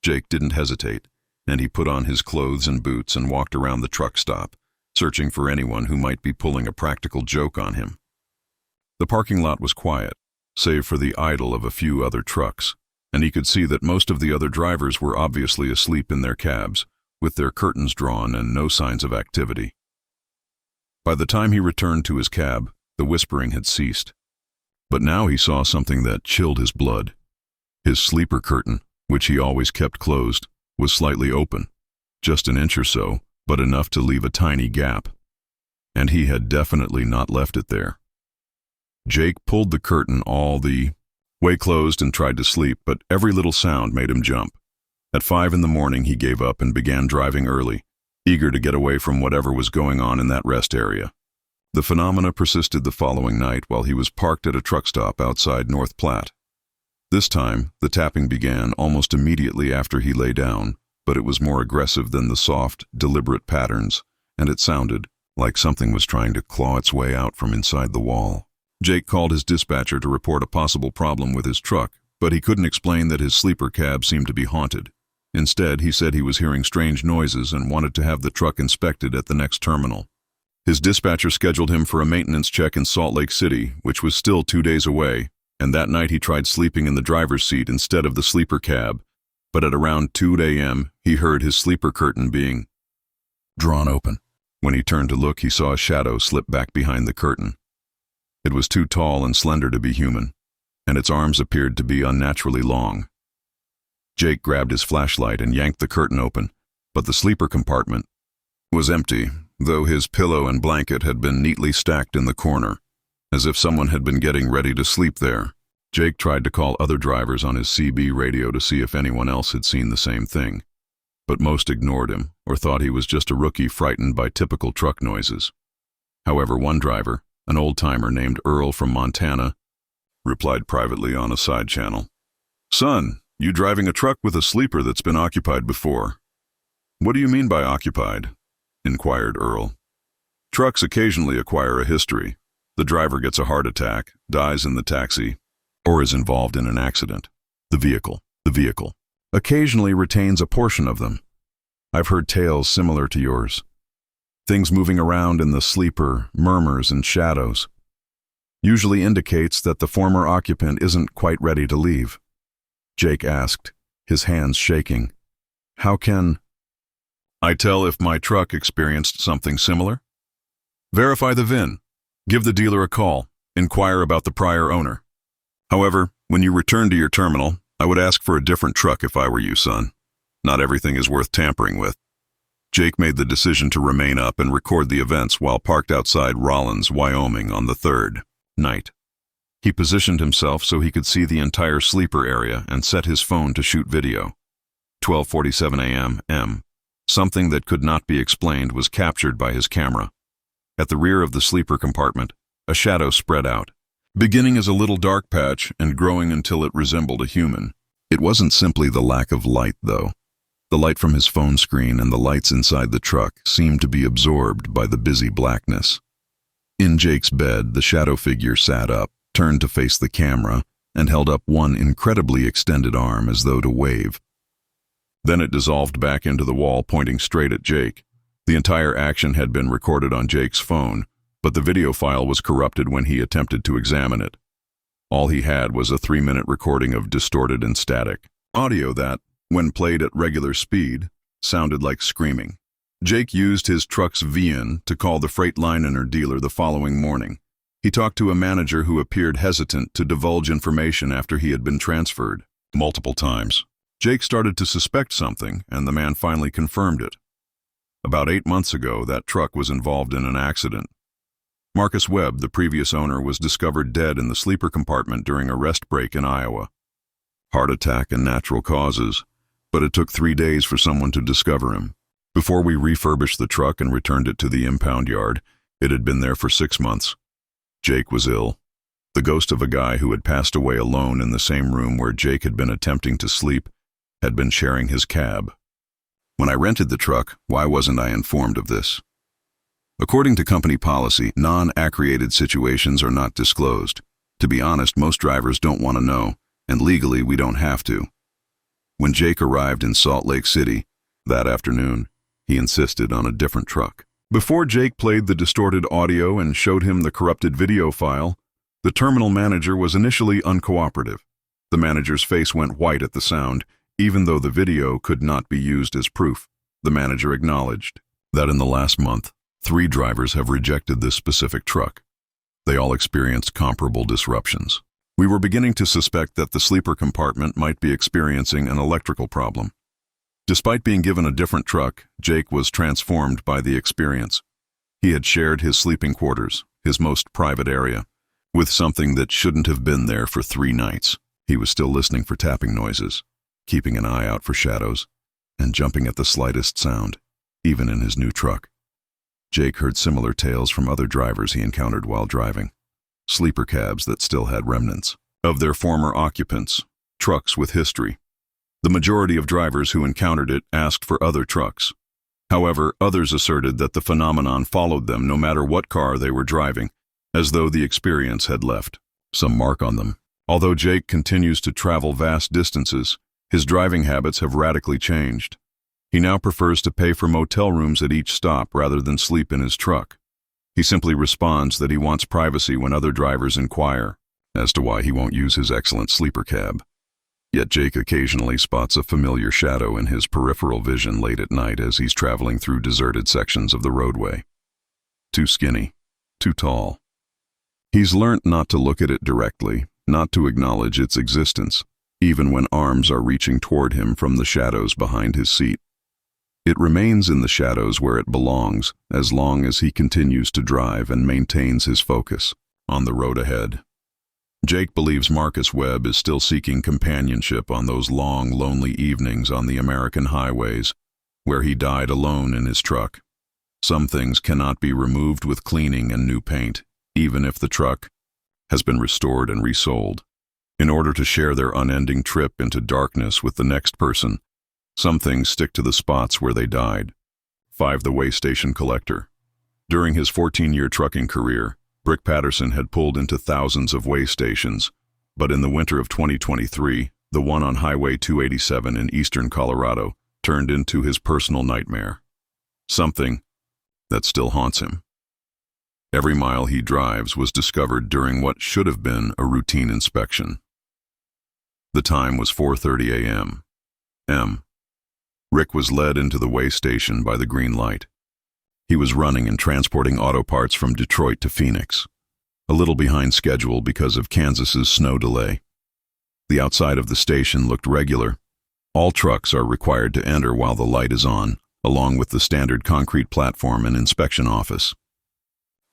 Jake didn't hesitate, and he put on his clothes and boots and walked around the truck stop, searching for anyone who might be pulling a practical joke on him. The parking lot was quiet, save for the idle of a few other trucks, and he could see that most of the other drivers were obviously asleep in their cabs, with their curtains drawn and no signs of activity. By the time he returned to his cab, the whispering had ceased. But now he saw something that chilled his blood. His sleeper curtain, which he always kept closed, was slightly open, just an inch or so, but enough to leave a tiny gap. And he had definitely not left it there. Jake pulled the curtain all the way closed and tried to sleep, but every little sound made him jump. At 5 a.m, he gave up and began driving early, eager to get away from whatever was going on in that rest area. The phenomena persisted the following night while he was parked at a truck stop outside North Platte. This time, the tapping began almost immediately after he lay down, but it was more aggressive than the soft, deliberate patterns, and it sounded like something was trying to claw its way out from inside the wall. Jake called his dispatcher to report a possible problem with his truck, but he couldn't explain that his sleeper cab seemed to be haunted. Instead, he said he was hearing strange noises and wanted to have the truck inspected at the next terminal. His dispatcher scheduled him for a maintenance check in Salt Lake City, which was still 2 days away, and that night he tried sleeping in the driver's seat instead of the sleeper cab, but at around 2 a.m. he heard his sleeper curtain being drawn open. When he turned to look, he saw a shadow slip back behind the curtain. It was too tall and slender to be human, and its arms appeared to be unnaturally long. Jake grabbed his flashlight and yanked the curtain open, but the sleeper compartment was empty, though his pillow and blanket had been neatly stacked in the corner, as if someone had been getting ready to sleep there. Jake tried to call other drivers on his CB radio to see if anyone else had seen the same thing, but most ignored him or thought he was just a rookie frightened by typical truck noises. However, one driver, an old-timer named Earl from Montana, replied privately on a side channel, "Son, you driving a truck with a sleeper that's been occupied before." "What do you mean by occupied?" inquired Earl. "Trucks occasionally acquire a history. The driver gets a heart attack, dies in the taxi, or is involved in an accident. The vehicle occasionally retains a portion of them. I've heard tales similar to yours. Things moving around in the sleeper, murmurs and shadows. Usually indicates that the former occupant isn't quite ready to leave." Jake asked, his hands shaking, "How can..." I tell if my truck experienced something similar. Verify the VIN. Give the dealer a call. Inquire about the prior owner. However, when you return to your terminal, I would ask for a different truck if I were you, son. Not everything is worth tampering with. Jake made the decision to remain up and record the events while parked outside Rollins, Wyoming on the third night. He positioned himself so he could see the entire sleeper area and set his phone to shoot video. 12:47 a.m. Something that could not be explained was captured by his camera. At the rear of the sleeper compartment, a shadow spread out, beginning as a little dark patch and growing until it resembled a human. It wasn't simply the lack of light, though. The light from his phone screen and the lights inside the truck seemed to be absorbed by the busy blackness. In Jake's bed, the shadow figure sat up, turned to face the camera, and held up one incredibly extended arm as though to wave. Then it dissolved back into the wall, pointing straight at Jake. The entire action had been recorded on Jake's phone, but the video file was corrupted when he attempted to examine it. All he had was a 3-minute recording of distorted and static audio that, when played at regular speed, sounded like screaming. Jake used his truck's VIN to call the Freightliner dealer the following morning. He talked to a manager who appeared hesitant to divulge information after he had been transferred multiple times. Jake started to suspect something, and the man finally confirmed it. About 8 months ago, that truck was involved in an accident. Marcus Webb, the previous owner, was discovered dead in the sleeper compartment during a rest break in Iowa. Heart attack and natural causes, but it took 3 days for someone to discover him. Before we refurbished the truck and returned it to the impound yard, it had been there for 6 months. Jake was ill. The ghost of a guy who had passed away alone in the same room where Jake had been attempting to sleep had been sharing his cab. When I rented the truck, why wasn't I informed of this? According to company policy, non-accreated situations are not disclosed. To be honest, most drivers don't want to know, and legally we don't have to. When Jake arrived in Salt Lake City that afternoon, he insisted on a different truck. Before Jake played the distorted audio and showed him the corrupted video file, the terminal manager was initially uncooperative. The manager's face went white at the sound, even though the video could not be used as proof. The manager acknowledged that in the last month, 3 drivers have rejected this specific truck. They all experienced comparable disruptions. We were beginning to suspect that the sleeper compartment might be experiencing an electrical problem. Despite being given a different truck, Jake was transformed by the experience. He had shared his sleeping quarters, his most private area, with something that shouldn't have been there for 3 nights. He was still listening for tapping noises, keeping an eye out for shadows, and jumping at the slightest sound, even in his new truck. Jake heard similar tales from other drivers he encountered while driving. Sleeper cabs that still had remnants of their former occupants, trucks with history. The majority of drivers who encountered it asked for other trucks. However, others asserted that the phenomenon followed them no matter what car they were driving, as though the experience had left some mark on them. Although Jake continues to travel vast distances, his driving habits have radically changed. He now prefers to pay for motel rooms at each stop rather than sleep in his truck. He simply responds that he wants privacy when other drivers inquire as to why he won't use his excellent sleeper cab. Yet Jake occasionally spots a familiar shadow in his peripheral vision late at night as he's traveling through deserted sections of the roadway. Too skinny, too tall. He's learnt not to look at it directly, not to acknowledge its existence, even when arms are reaching toward him from the shadows behind his seat. It remains in the shadows where it belongs as long as he continues to drive and maintains his focus on the road ahead. Jake believes Marcus Webb is still seeking companionship on those long, lonely evenings on the American highways where he died alone in his truck. Some things cannot be removed with cleaning and new paint, even if the truck has been restored and resold. In order to share their unending trip into darkness with the next person, some things stick to the spots where they died. 5. The Way Station Collector. During his 14-year trucking career, Brick Patterson had pulled into thousands of way stations, but in the winter of 2023, the one on Highway 287 in eastern Colorado turned into his personal nightmare. Something that still haunts him. Every mile he drives was discovered during what should have been a routine inspection. The time was 4:30 a.m. Rick was led into the way station by the green light. He was running and transporting auto parts from Detroit to Phoenix, a little behind schedule because of Kansas's snow delay. The outside of the station looked regular. All trucks are required to enter while the light is on, along with the standard concrete platform and inspection office.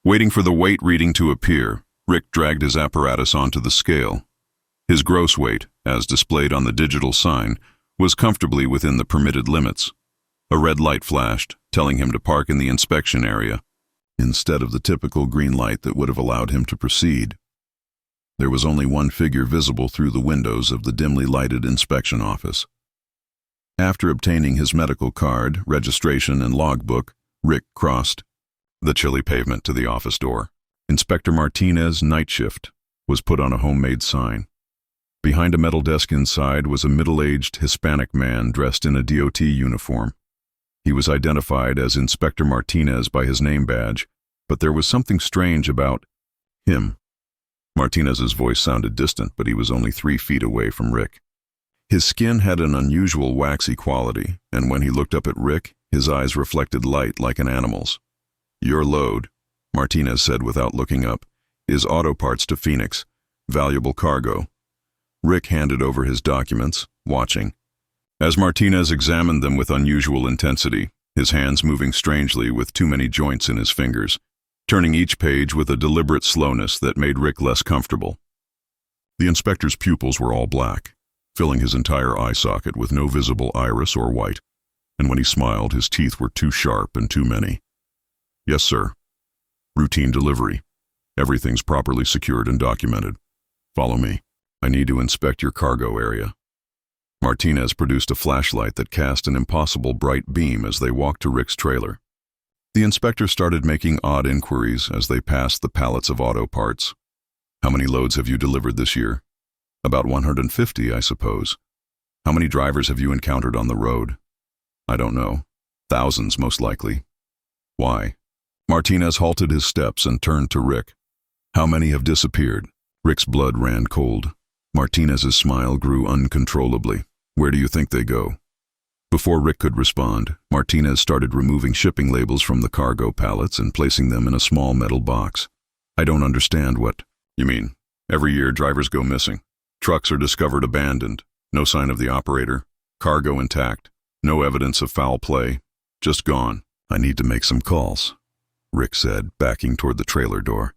Waiting for the weight reading to appear, Rick dragged his apparatus onto the scale. His gross weight, as displayed on the digital sign, was comfortably within the permitted limits. A red light flashed, telling him to park in the inspection area, instead of the typical green light that would have allowed him to proceed. There was only one figure visible through the windows of the dimly lighted inspection office. After obtaining his medical card, registration, and logbook, Rick crossed the chilly pavement to the office door. Inspector Martinez, night shift, was put on a homemade sign. Behind a metal desk inside was a middle-aged Hispanic man dressed in a DOT uniform. He was identified as Inspector Martinez by his name badge, but there was something strange about him. Martinez's voice sounded distant, but he was only 3 feet away from Rick. His skin had an unusual waxy quality, and when he looked up at Rick, his eyes reflected light like an animal's. "Your load," Martinez said without looking up, "is auto parts to Phoenix, valuable cargo." Rick handed over his documents, watching. As Martinez examined them with unusual intensity, his hands moving strangely with too many joints in his fingers, turning each page with a deliberate slowness that made Rick less comfortable. The inspector's pupils were all black, filling his entire eye socket with no visible iris or white, and when he smiled, his teeth were too sharp and too many. "Yes, sir. Routine delivery. Everything's properly secured and documented. Follow me. I need to inspect your cargo area." Martinez produced a flashlight that cast an impossible bright beam as they walked to Rick's trailer. The inspector started making odd inquiries as they passed the pallets of auto parts. "How many loads have you delivered this year?" "About 150, I suppose." "How many drivers have you encountered on the road?" "I don't know. Thousands, most likely." "Why?" Martinez halted his steps and turned to Rick. "How many have disappeared?" Rick's blood ran cold. Martinez's smile grew uncontrollably. "Where do you think they go?" Before Rick could respond, Martinez started removing shipping labels from the cargo pallets and placing them in a small metal box. "I don't understand what you mean. Every year drivers go missing. Trucks are discovered abandoned. No sign of the operator. Cargo intact. No evidence of foul play. Just gone." "I need to make some calls," Rick said, backing toward the trailer door.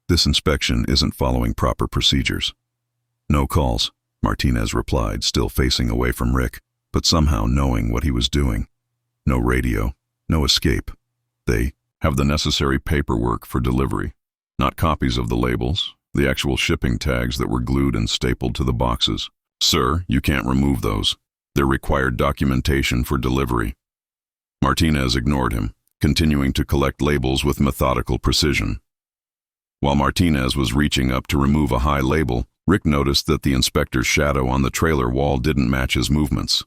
"This inspection isn't following proper procedures." "No calls," Martinez replied, still facing away from Rick, but somehow knowing what he was doing. "No radio, no escape. They have the necessary paperwork for delivery. Not copies of the labels, the actual shipping tags that were glued and stapled to the boxes. Sir, you can't remove those. They're required documentation for delivery." Martinez ignored him, continuing to collect labels with methodical precision. While Martinez was reaching up to remove a high label, Rick noticed that the inspector's shadow on the trailer wall didn't match his movements.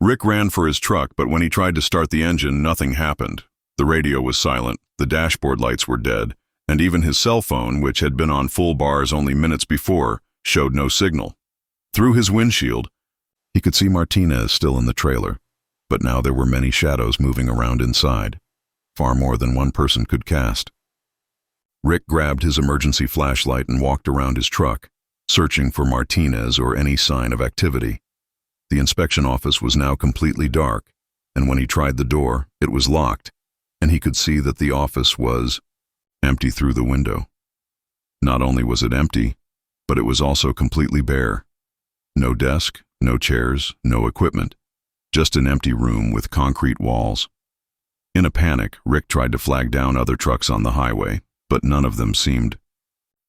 Rick ran for his truck, but when he tried to start the engine, nothing happened. The radio was silent, the dashboard lights were dead, and even his cell phone, which had been on full bars only minutes before, showed no signal. Through his windshield, he could see Martinez still in the trailer, but now there were many shadows moving around inside, far more than one person could cast. Rick grabbed his emergency flashlight and walked around his truck, searching for Martinez or any sign of activity. The inspection office was now completely dark, and when he tried the door, it was locked, and he could see that the office was empty through the window. Not only was it empty, but it was also completely bare. No desk, no chairs, no equipment, just an empty room with concrete walls. In a panic, Rick tried to flag down other trucks on the highway, but none of them seemed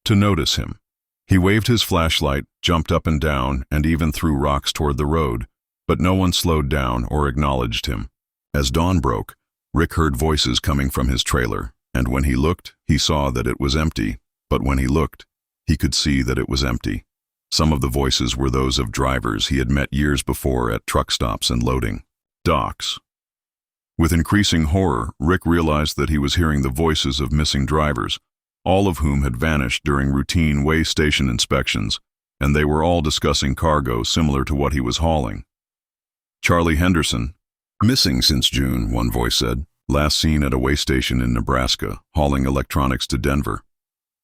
to notice him. He waved his flashlight, jumped up and down, and even threw rocks toward the road, but no one slowed down or acknowledged him. As dawn broke, Rick heard voices coming from his trailer, and when he looked, he saw that it was empty, but when he looked, he could see that it was empty. Some of the voices were those of drivers he had met years before at truck stops and loading docks. With increasing horror, Rick realized that he was hearing the voices of missing drivers, all of whom had vanished during routine way station inspections, and they were all discussing cargo similar to what he was hauling. Charlie Henderson. Missing since June, one voice said. Last seen at a way station in Nebraska, hauling electronics to Denver.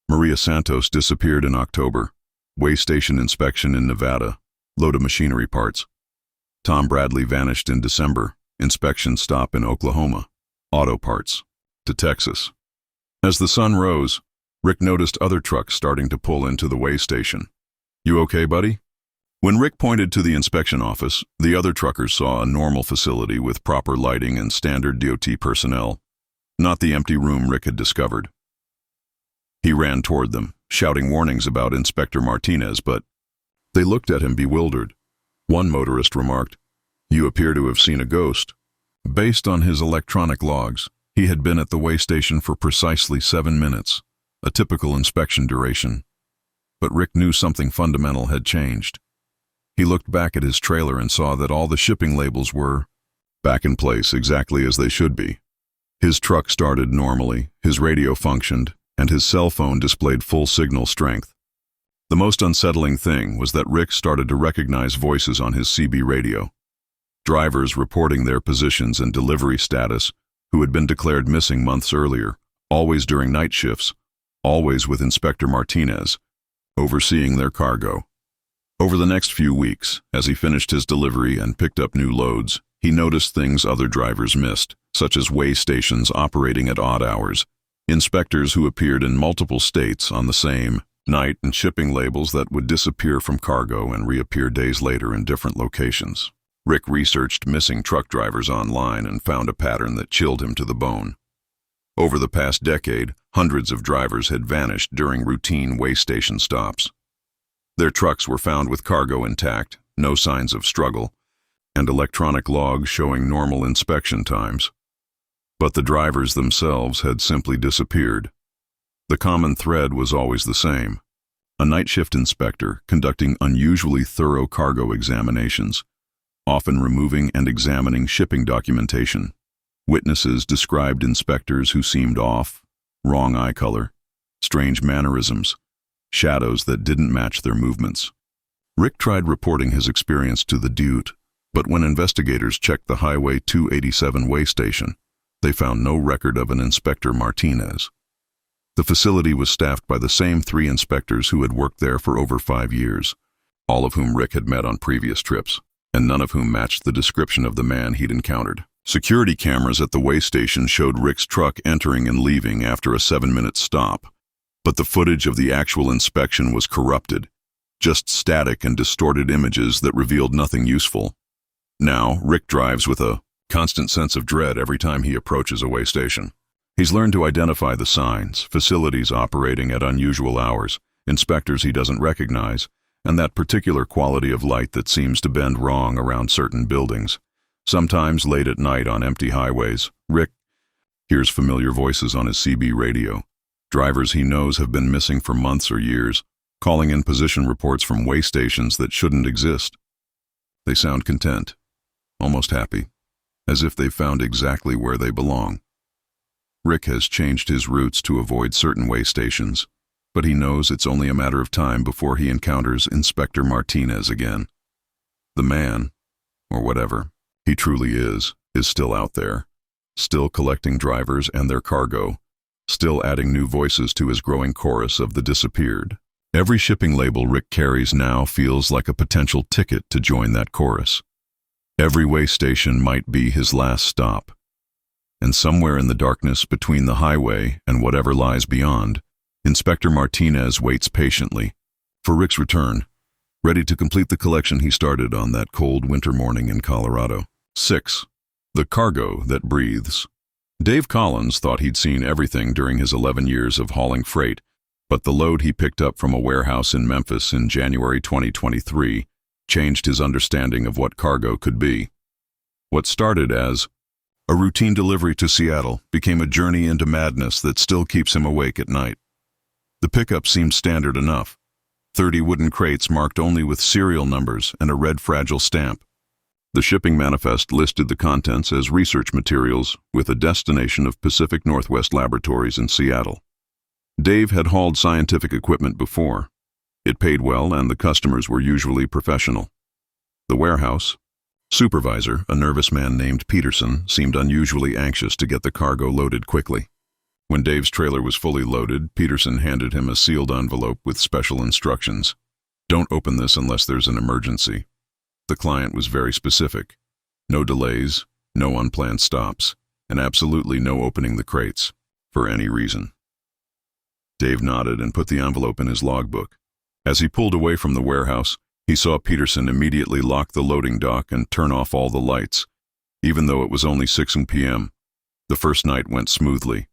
Maria Santos disappeared in October. Way station inspection in Nevada. Load of machinery parts. Tom Bradley vanished in December. Inspection stop in Oklahoma. Auto parts. To Texas. As the sun rose, Rick noticed other trucks starting to pull into the way station. You okay, buddy? When Rick pointed to the inspection office, the other truckers saw a normal facility with proper lighting and standard DOT personnel, not the empty room Rick had discovered. He ran toward them, shouting warnings about Inspector Martinez, but they looked at him bewildered. One motorist remarked, "You appear to have seen a ghost." Based on his electronic logs, he had been at the way station for precisely 7 minutes, a typical inspection duration. But Rick knew something fundamental had changed. He looked back at his trailer and saw that all the shipping labels were back in place exactly as they should be. His truck started normally, his radio functioned, and his cell phone displayed full signal strength. The most unsettling thing was that Rick started to recognize voices on his CB radio. Drivers reporting their positions and delivery status who had been declared missing months earlier, always during night shifts, always with Inspector Martinez, overseeing their cargo. Over the next few weeks, as he finished his delivery and picked up new loads, he noticed things other drivers missed, such as way stations operating at odd hours, inspectors who appeared in multiple states on the same night, and shipping labels that would disappear from cargo and reappear days later in different locations. Rick researched missing truck drivers online and found a pattern that chilled him to the bone. Over the past decade, hundreds of drivers had vanished during routine way station stops. Their trucks were found with cargo intact, no signs of struggle, and electronic logs showing normal inspection times. But the drivers themselves had simply disappeared. The common thread was always the same: a night shift inspector conducting unusually thorough cargo examinations, often removing and examining shipping documentation. Witnesses described inspectors who seemed off, wrong eye color, strange mannerisms, shadows that didn't match their movements. Rick tried reporting his experience to the DOT, but when investigators checked the Highway 287 way station, they found no record of an Inspector Martinez. The facility was staffed by the same 3 inspectors who had worked there for over 5 years, all of whom Rick had met on previous trips, and none of whom matched the description of the man he'd encountered. Security cameras at the way station showed Rick's truck entering and leaving after a 7-minute stop, but the footage of the actual inspection was corrupted, just static and distorted images that revealed nothing useful. Now, Rick drives with a constant sense of dread every time he approaches a way station. He's learned to identify the signs, facilities operating at unusual hours, inspectors he doesn't recognize, and that particular quality of light that seems to bend wrong around certain buildings. Sometimes late at night on empty highways, Rick hears familiar voices on his CB radio. Drivers he knows have been missing for months or years, calling in position reports from way stations that shouldn't exist. They sound content, almost happy, as if they've found exactly where they belong. Rick has changed his routes to avoid certain way stations, but he knows it's only a matter of time before he encounters Inspector Martinez again. The man, or whatever he truly is still out there, still collecting drivers and their cargo, still adding new voices to his growing chorus of the disappeared. Every shipping label Rick carries now feels like a potential ticket to join that chorus. Every way station might be his last stop. And somewhere in the darkness between the highway and whatever lies beyond, Inspector Martinez waits patiently for Rick's return, ready to complete the collection he started on that cold winter morning in Colorado. 6. The cargo that breathes. Dave Collins thought he'd seen everything during his 11 years of hauling freight, but the load he picked up from a warehouse in Memphis in January 2023 changed his understanding of what cargo could be. What started as a routine delivery to Seattle became a journey into madness that still keeps him awake at night. The pickup seemed standard enough. 30 wooden crates marked only with serial numbers and a red fragile stamp. The shipping manifest listed the contents as research materials with a destination of Pacific Northwest Laboratories in Seattle. Dave had hauled scientific equipment before. It paid well and the customers were usually professional. The warehouse, Supervisor, a nervous man named Peterson, seemed unusually anxious to get the cargo loaded quickly. When Dave's trailer was fully loaded, Peterson handed him a sealed envelope with special instructions. "Don't open this unless there's an emergency." The client was very specific. No delays, no unplanned stops, and absolutely no opening the crates, for any reason. Dave nodded and put the envelope in his logbook. As he pulled away from the warehouse, he saw Peterson immediately lock the loading dock and turn off all the lights, even though it was only 6 p.m. The first night went smoothly.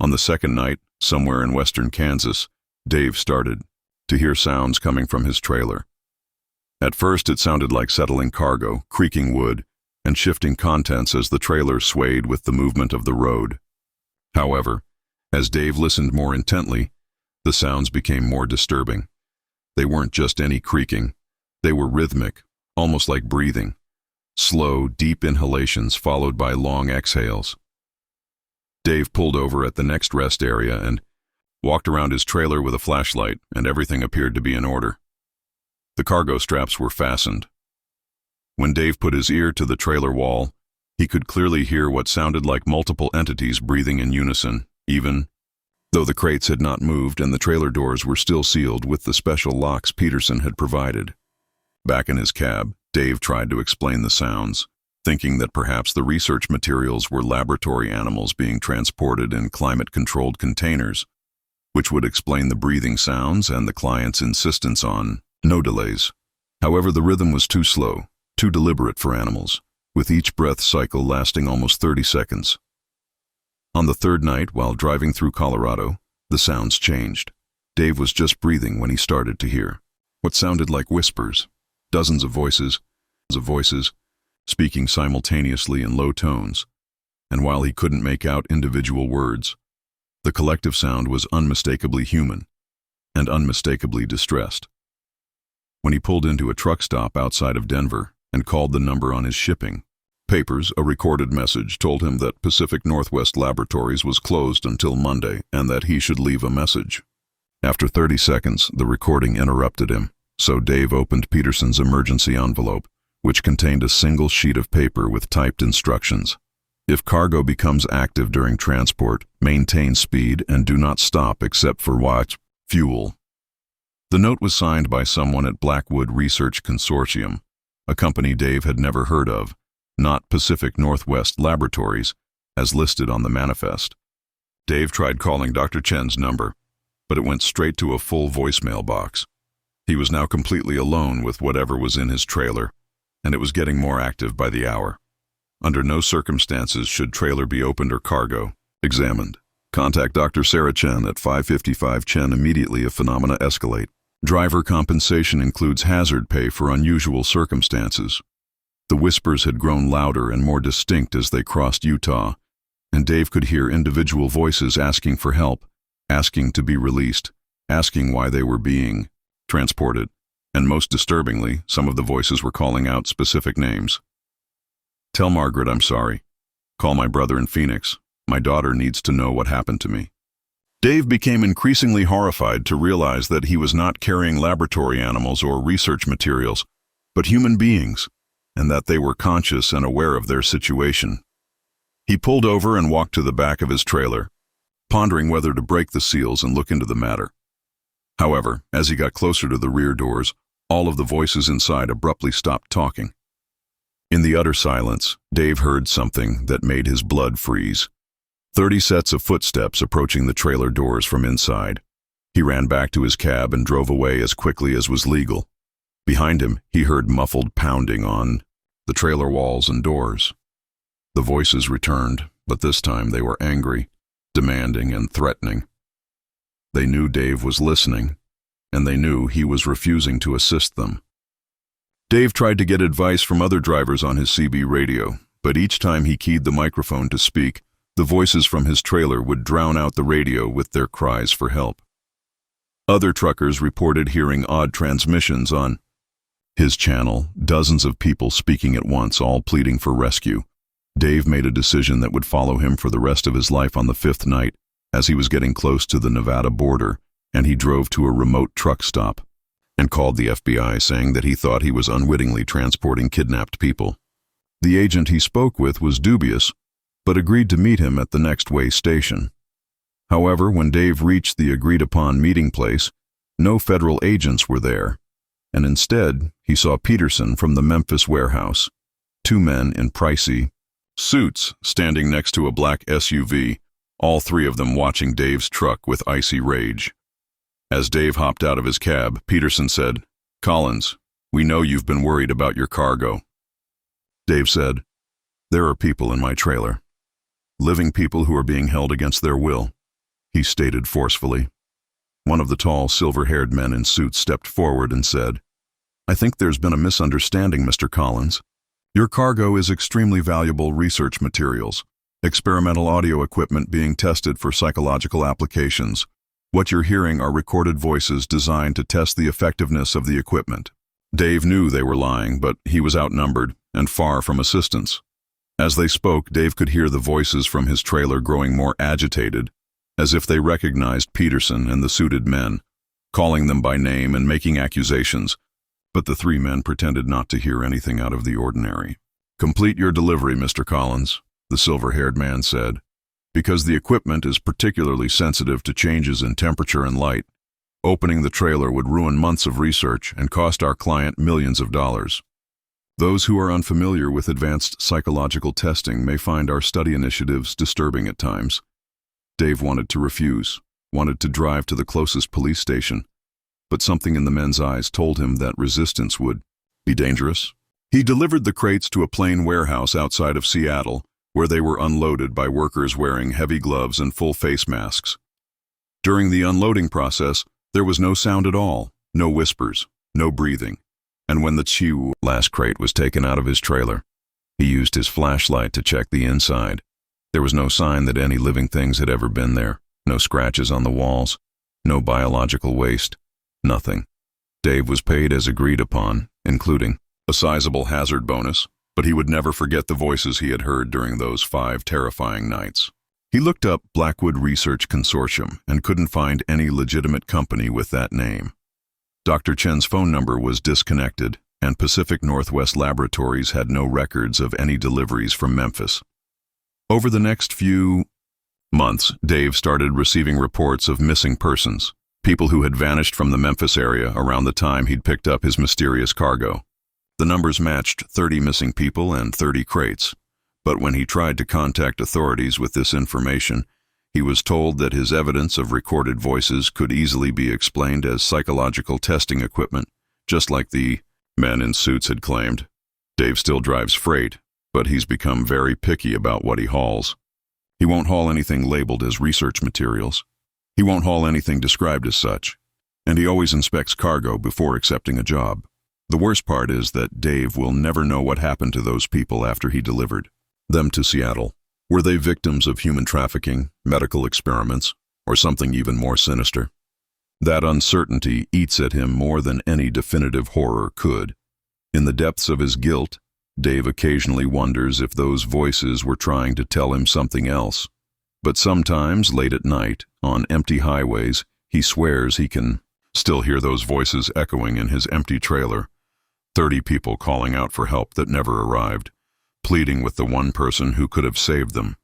On the second night, somewhere in western Kansas, Dave started to hear sounds coming from his trailer. At first it sounded like settling cargo, creaking wood, and shifting contents as the trailer swayed with the movement of the road. However, as Dave listened more intently, the sounds became more disturbing. They weren't just any creaking. They were rhythmic, almost like breathing. Slow, deep inhalations followed by long exhales. Dave pulled over at the next rest area and walked around his trailer with a flashlight, and everything appeared to be in order. The cargo straps were fastened. When Dave put his ear to the trailer wall, he could clearly hear what sounded like multiple entities breathing in unison, even though the crates had not moved and the trailer doors were still sealed with the special locks Peterson had provided. Back in his cab, Dave tried to explain the sounds, thinking that perhaps the research materials were laboratory animals being transported in climate-controlled containers, which would explain the breathing sounds and the client's insistence on no delays. However, the rhythm was too slow, too deliberate for animals, with each breath cycle lasting almost 30 seconds. On the third night, while driving through Colorado, the sounds changed. Dave was just breathing when he started to hear what sounded like whispers, dozens of voices, speaking simultaneously in low tones, and while he couldn't make out individual words, the collective sound was unmistakably human and unmistakably distressed. When he pulled into a truck stop outside of Denver and called the number on his shipping papers, a recorded message told him that Pacific Northwest Laboratories was closed until Monday and that he should leave a message. After 30 seconds, the recording interrupted him, so Dave opened Peterson's emergency envelope, which contained a single sheet of paper with typed instructions. If cargo becomes active during transport, maintain speed and do not stop except for fuel. The note was signed by someone at Blackwood Research Consortium, a company Dave had never heard of, not Pacific Northwest Laboratories, as listed on the manifest. Dave tried calling Dr. Chen's number, but it went straight to a full voicemail box. He was now completely alone with whatever was in his trailer, and it was getting more active by the hour. Under no circumstances should trailer be opened or cargo examined. Contact Dr. Sarah Chen at 555 Chen immediately if phenomena escalate. Driver compensation includes hazard pay for unusual circumstances. The whispers had grown louder and more distinct as they crossed Utah, and Dave could hear individual voices asking for help, asking to be released, asking why they were being transported, and most disturbingly, some of the voices were calling out specific names. "Tell Margaret I'm sorry. Call my brother in Phoenix. My daughter needs to know what happened to me." Dave became increasingly horrified to realize that he was not carrying laboratory animals or research materials, but human beings, and that they were conscious and aware of their situation. He pulled over and walked to the back of his trailer, pondering whether to break the seals and look into the matter. However, as he got closer to the rear doors, all of the voices inside abruptly stopped talking. In the utter silence, Dave heard something that made his blood freeze. 30 sets of footsteps approaching the trailer doors from inside. He ran back to his cab and drove away as quickly as was legal. Behind him, he heard muffled pounding on the trailer walls and doors. The voices returned, but this time they were angry, demanding, and threatening. They knew Dave was listening, and they knew he was refusing to assist them. Dave tried to get advice from other drivers on his CB radio, but each time he keyed the microphone to speak, the voices from his trailer would drown out the radio with their cries for help. Other truckers reported hearing odd transmissions on his channel, dozens of people speaking at once, all pleading for rescue. Dave made a decision that would follow him for the rest of his life on the 5th night, as he was getting close to the Nevada border, and he drove to a remote truck stop and called the FBI saying that he thought he was unwittingly transporting kidnapped people. The agent he spoke with was dubious, but agreed to meet him at the next way station. However, when Dave reached the agreed-upon meeting place, no federal agents were there, and instead he saw Peterson from the Memphis warehouse, two men in pricey suits standing next to a black SUV, all three of them watching Dave's truck with icy rage. As Dave hopped out of his cab, Peterson said, "Collins, we know you've been worried about your cargo." Dave said, "There are people in my trailer. Living people who are being held against their will," he stated forcefully. One of the tall, silver-haired men in suits stepped forward and said, "I think there's been a misunderstanding, Mr. Collins. Your cargo is extremely valuable research materials, experimental audio equipment being tested for psychological applications. What you're hearing are recorded voices designed to test the effectiveness of the equipment." Dave knew they were lying, but he was outnumbered and far from assistance. As they spoke, Dave could hear the voices from his trailer growing more agitated, as if they recognized Peterson and the suited men, calling them by name and making accusations, but the three men pretended not to hear anything out of the ordinary. "Complete your delivery, Mr. Collins," the silver-haired man said. "Because the equipment is particularly sensitive to changes in temperature and light, opening the trailer would ruin months of research and cost our client millions of dollars. Those who are unfamiliar with advanced psychological testing may find our study initiatives disturbing at times." Dave wanted to refuse, wanted to drive to the closest police station, but something in the men's eyes told him that resistance would be dangerous. He delivered the crates to a plain warehouse outside of Seattle, where they were unloaded by workers wearing heavy gloves and full face masks. During the unloading process, there was no sound at all, no whispers, no breathing, and when the last crate was taken out of his trailer, he used his flashlight to check the inside. There was no sign that any living things had ever been there, no scratches on the walls, no biological waste, nothing. Dave was paid as agreed upon, including a sizable hazard bonus, but he would never forget the voices he had heard during those 5 terrifying nights. He looked up Blackwood Research Consortium and couldn't find any legitimate company with that name. Dr. Chen's phone number was disconnected, and Pacific Northwest Laboratories had no records of any deliveries from Memphis. Over the next few months, Dave started receiving reports of missing persons, people who had vanished from the Memphis area around the time he'd picked up his mysterious cargo. The numbers matched 30 missing people and 30 crates, but when he tried to contact authorities with this information, he was told that his evidence of recorded voices could easily be explained as psychological testing equipment, just like the men in suits had claimed. Dave still drives freight, but he's become very picky about what he hauls. He won't haul anything labeled as research materials. He won't haul anything described as such, and he always inspects cargo before accepting a job. The worst part is that Dave will never know what happened to those people after he delivered them to Seattle. Were they victims of human trafficking, medical experiments, or something even more sinister? That uncertainty eats at him more than any definitive horror could. In the depths of his guilt, Dave occasionally wonders if those voices were trying to tell him something else. But sometimes, late at night, on empty highways, he swears he can still hear those voices echoing in his empty trailer. 30 people calling out for help that never arrived, pleading with the one person who could have saved them.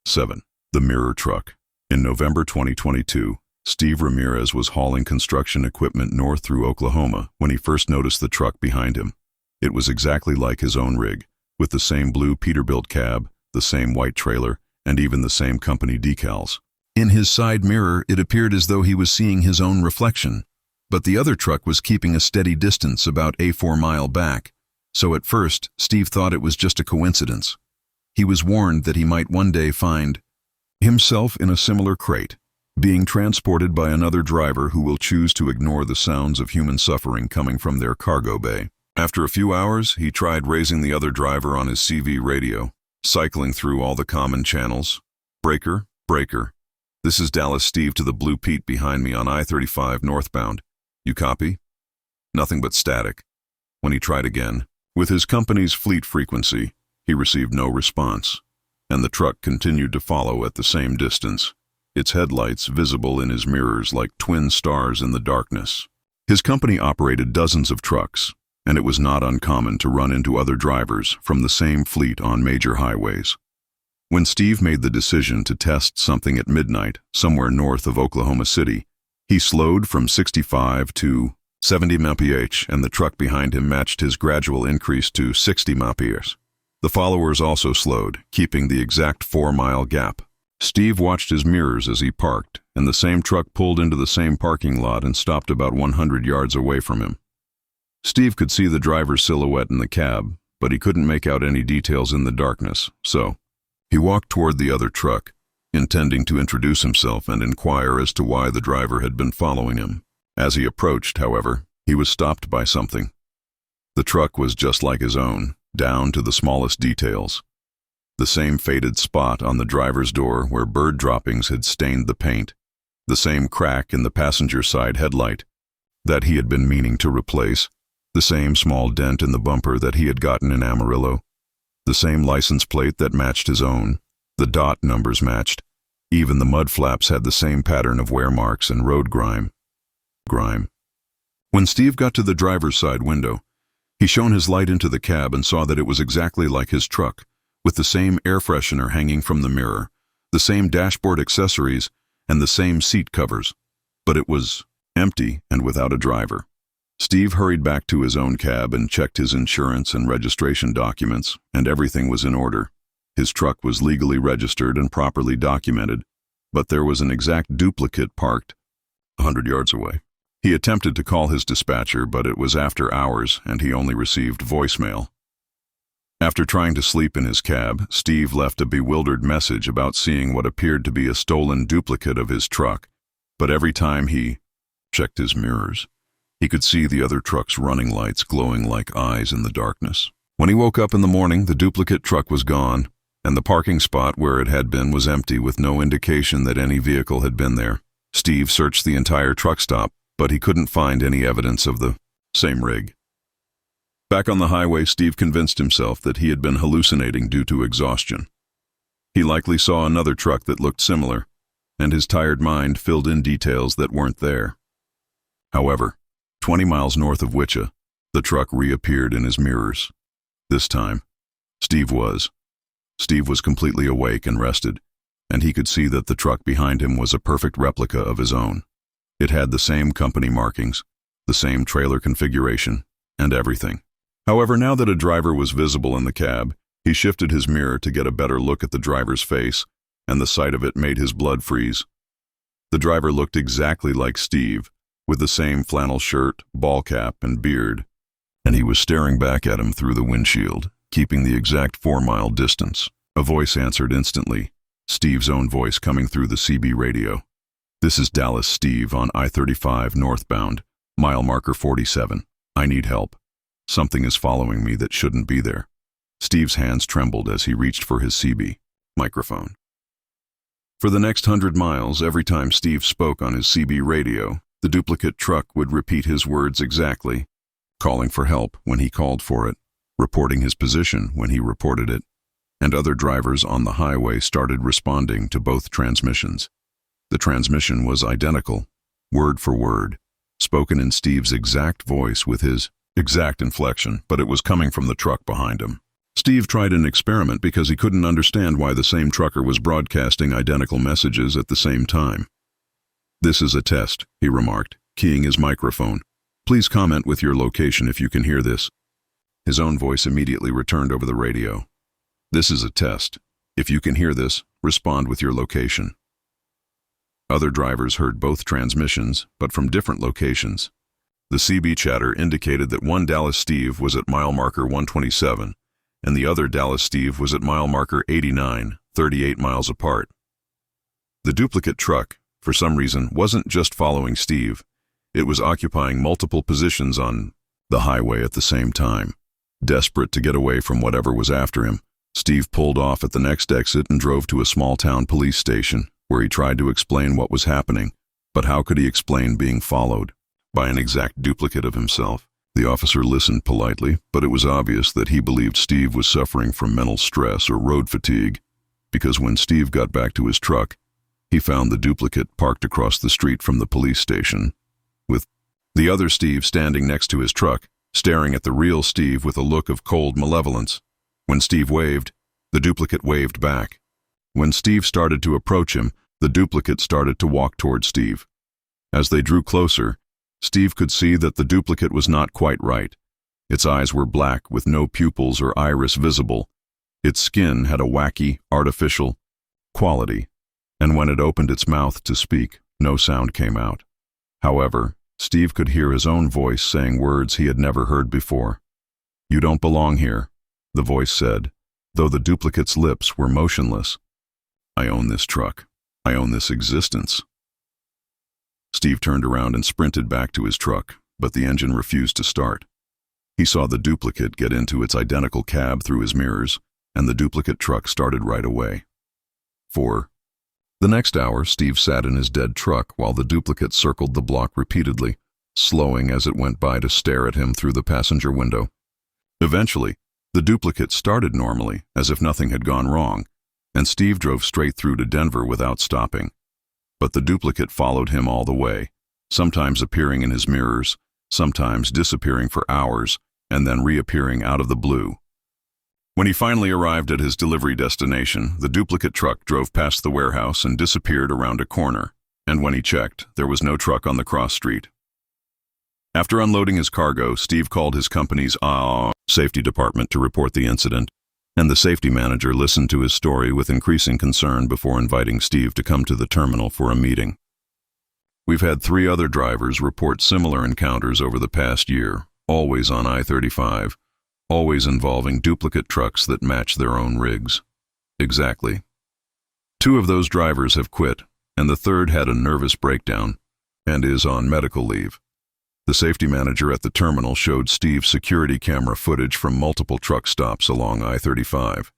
7. The Mirror Truck. In November 2022, Steve Ramirez was hauling construction equipment north through Oklahoma when he first noticed the truck behind him. It was exactly like his own rig, with the same blue Peterbilt cab, the same white trailer, and even the same company decals. In his side mirror, it appeared as though he was seeing his own reflection, but the other truck was keeping a steady distance about a 4-mile back, so at first, Steve thought it was just a coincidence. He was warned that he might one day find himself in a similar crate, being transported by another driver who will choose to ignore the sounds of human suffering coming from their cargo bay. After a few hours, he tried raising the other driver on his CV radio, cycling through all the common channels. "Breaker, breaker. This is Dallas Steve to the Blue Pete behind me on I-35 northbound. You copy?" Nothing but static. When he tried again, with his company's fleet frequency, he received no response, and the truck continued to follow at the same distance, its headlights visible in his mirrors like twin stars in the darkness. His company operated dozens of trucks, and it was not uncommon to run into other drivers from the same fleet on major highways. When Steve made the decision to test something at midnight somewhere north of Oklahoma City, he slowed from 65 to 70 mph, and the truck behind him matched his gradual increase to 60 mph. The followers also slowed, keeping the exact 4-mile gap. Steve watched his mirrors as he parked, and the same truck pulled into the same parking lot and stopped about 100 yards away from him. Steve could see the driver's silhouette in the cab, but he couldn't make out any details in the darkness, so he walked toward the other truck, intending to introduce himself and inquire as to why the driver had been following him. As he approached, however, he was stopped by something. The truck was just like his own, down to the smallest details. The same faded spot on the driver's door where bird droppings had stained the paint, the same crack in the passenger side headlight that he had been meaning to replace, the same small dent in the bumper that he had gotten in Amarillo, the same license plate that matched his own, the dot numbers matched, even the mud flaps had the same pattern of wear marks and road grime. When Steve got to the driver's side window, he shone his light into the cab and saw that it was exactly like his truck, with the same air freshener hanging from the mirror, the same dashboard accessories, and the same seat covers. But it was empty and without a driver. Steve hurried back to his own cab and checked his insurance and registration documents, and everything was in order. His truck was legally registered and properly documented, but there was an exact duplicate parked 100 yards away. He attempted to call his dispatcher, but it was after hours and he only received voicemail. After trying to sleep in his cab, Steve left a bewildered message about seeing what appeared to be a stolen duplicate of his truck, but every time he checked his mirrors, he could see the other truck's running lights glowing like eyes in the darkness. When he woke up in the morning, the duplicate truck was gone, and the parking spot where it had been was empty with no indication that any vehicle had been there. Steve searched the entire truck stop, but he couldn't find any evidence of the same rig. Back on the highway, Steve convinced himself that he had been hallucinating due to exhaustion. He likely saw another truck that looked similar, and his tired mind filled in details that weren't there. However, 20 miles north of Wichita, the truck reappeared in his mirrors. This time, Steve was completely awake and rested, and he could see that the truck behind him was a perfect replica of his own. It had the same company markings, the same trailer configuration, and everything. However, now that a driver was visible in the cab, he shifted his mirror to get a better look at the driver's face, and the sight of it made his blood freeze. The driver looked exactly like Steve, with the same flannel shirt, ball cap, and beard, and he was staring back at him through the windshield, keeping the exact 4-mile distance. A voice answered instantly, Steve's own voice coming through the CB radio. "This is Dallas Steve on I-35 northbound, mile marker 47. I need help. Something is following me that shouldn't be there." Steve's hands trembled as he reached for his CB microphone. For the next 100 miles, every time Steve spoke on his CB radio, the duplicate truck would repeat his words exactly, calling for help when he called for it, reporting his position when he reported it, and other drivers on the highway started responding to both transmissions. The transmission was identical, word for word, spoken in Steve's exact voice with his exact inflection, but it was coming from the truck behind him. Steve tried an experiment because he couldn't understand why the same trucker was broadcasting identical messages at the same time. "This is a test," he remarked, keying his microphone. "Please comment with your location if you can hear this." His own voice immediately returned over the radio. "This is a test. If you can hear this, respond with your location." Other drivers heard both transmissions, but from different locations. The CB chatter indicated that one Dallas Steve was at mile marker 127, and the other Dallas Steve was at mile marker 89, 38 miles apart. The duplicate truck, for some reason, wasn't just following Steve. It was occupying multiple positions on the highway at the same time. Desperate to get away from whatever was after him, Steve pulled off at the next exit and drove to a small-town police station, where he tried to explain what was happening. But how could he explain being followed by an exact duplicate of himself? The officer listened politely, but it was obvious that he believed Steve was suffering from mental stress or road fatigue, because when Steve got back to his truck, he found the duplicate parked across the street from the police station, with the other Steve standing next to his truck, staring at the real Steve with a look of cold malevolence. When Steve waved, the duplicate waved back. When Steve started to approach him, the duplicate started to walk toward Steve. As they drew closer, Steve could see that the duplicate was not quite right. Its eyes were black with no pupils or iris visible. Its skin had a wacky, artificial quality, and when it opened its mouth to speak, no sound came out. However, Steve could hear his own voice saying words he had never heard before. "You don't belong here," the voice said, though the duplicate's lips were motionless. "I own this truck. I own this existence." Steve turned around and sprinted back to his truck, but the engine refused to start. He saw the duplicate get into its identical cab through his mirrors, and the duplicate truck started right away. For the next hour, Steve sat in his dead truck while the duplicate circled the block repeatedly, slowing as it went by to stare at him through the passenger window. Eventually, the duplicate started normally, as if nothing had gone wrong, and Steve drove straight through to Denver without stopping. But the duplicate followed him all the way, sometimes appearing in his mirrors, sometimes disappearing for hours, and then reappearing out of the blue. When he finally arrived at his delivery destination, the duplicate truck drove past the warehouse and disappeared around a corner, and when he checked, there was no truck on the cross street. After unloading his cargo, Steve called his company's safety department to report the incident, and the safety manager listened to his story with increasing concern before inviting Steve to come to the terminal for a meeting. "We've had 3 other drivers report similar encounters over the past year, always on I-35, always involving duplicate trucks that match their own rigs." "Exactly. 2 of those drivers have quit, and the 3rd had a nervous breakdown and is on medical leave." The safety manager at the terminal showed Steve security camera footage from multiple truck stops along I-35.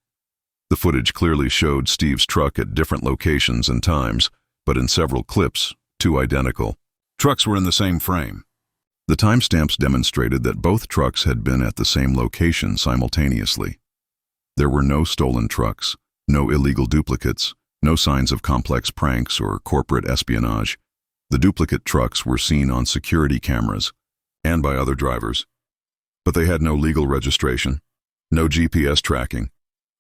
The footage clearly showed Steve's truck at different locations and times, but in several clips, 2 identical trucks were in the same frame. The timestamps demonstrated that both trucks had been at the same location simultaneously. There were no stolen trucks, no illegal duplicates, no signs of complex pranks or corporate espionage. The duplicate trucks were seen on security cameras and by other drivers, but they had no legal registration, no GPS tracking,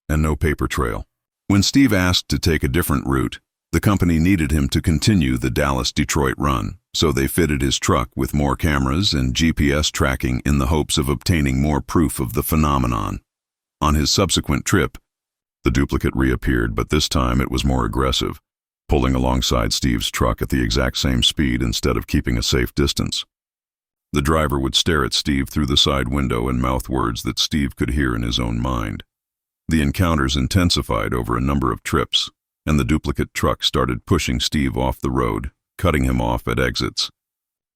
and no paper trail. When Steve asked to take a different route, the company needed him to continue the Dallas-Detroit run, so they fitted his truck with more cameras and GPS tracking in the hopes of obtaining more proof of the phenomenon. On his subsequent trip, the duplicate reappeared, but this time it was more aggressive, pulling alongside Steve's truck at the exact same speed instead of keeping a safe distance. The driver would stare at Steve through the side window and mouth words that Steve could hear in his own mind. The encounters intensified over a number of trips, and the duplicate truck started pushing Steve off the road, cutting him off at exits,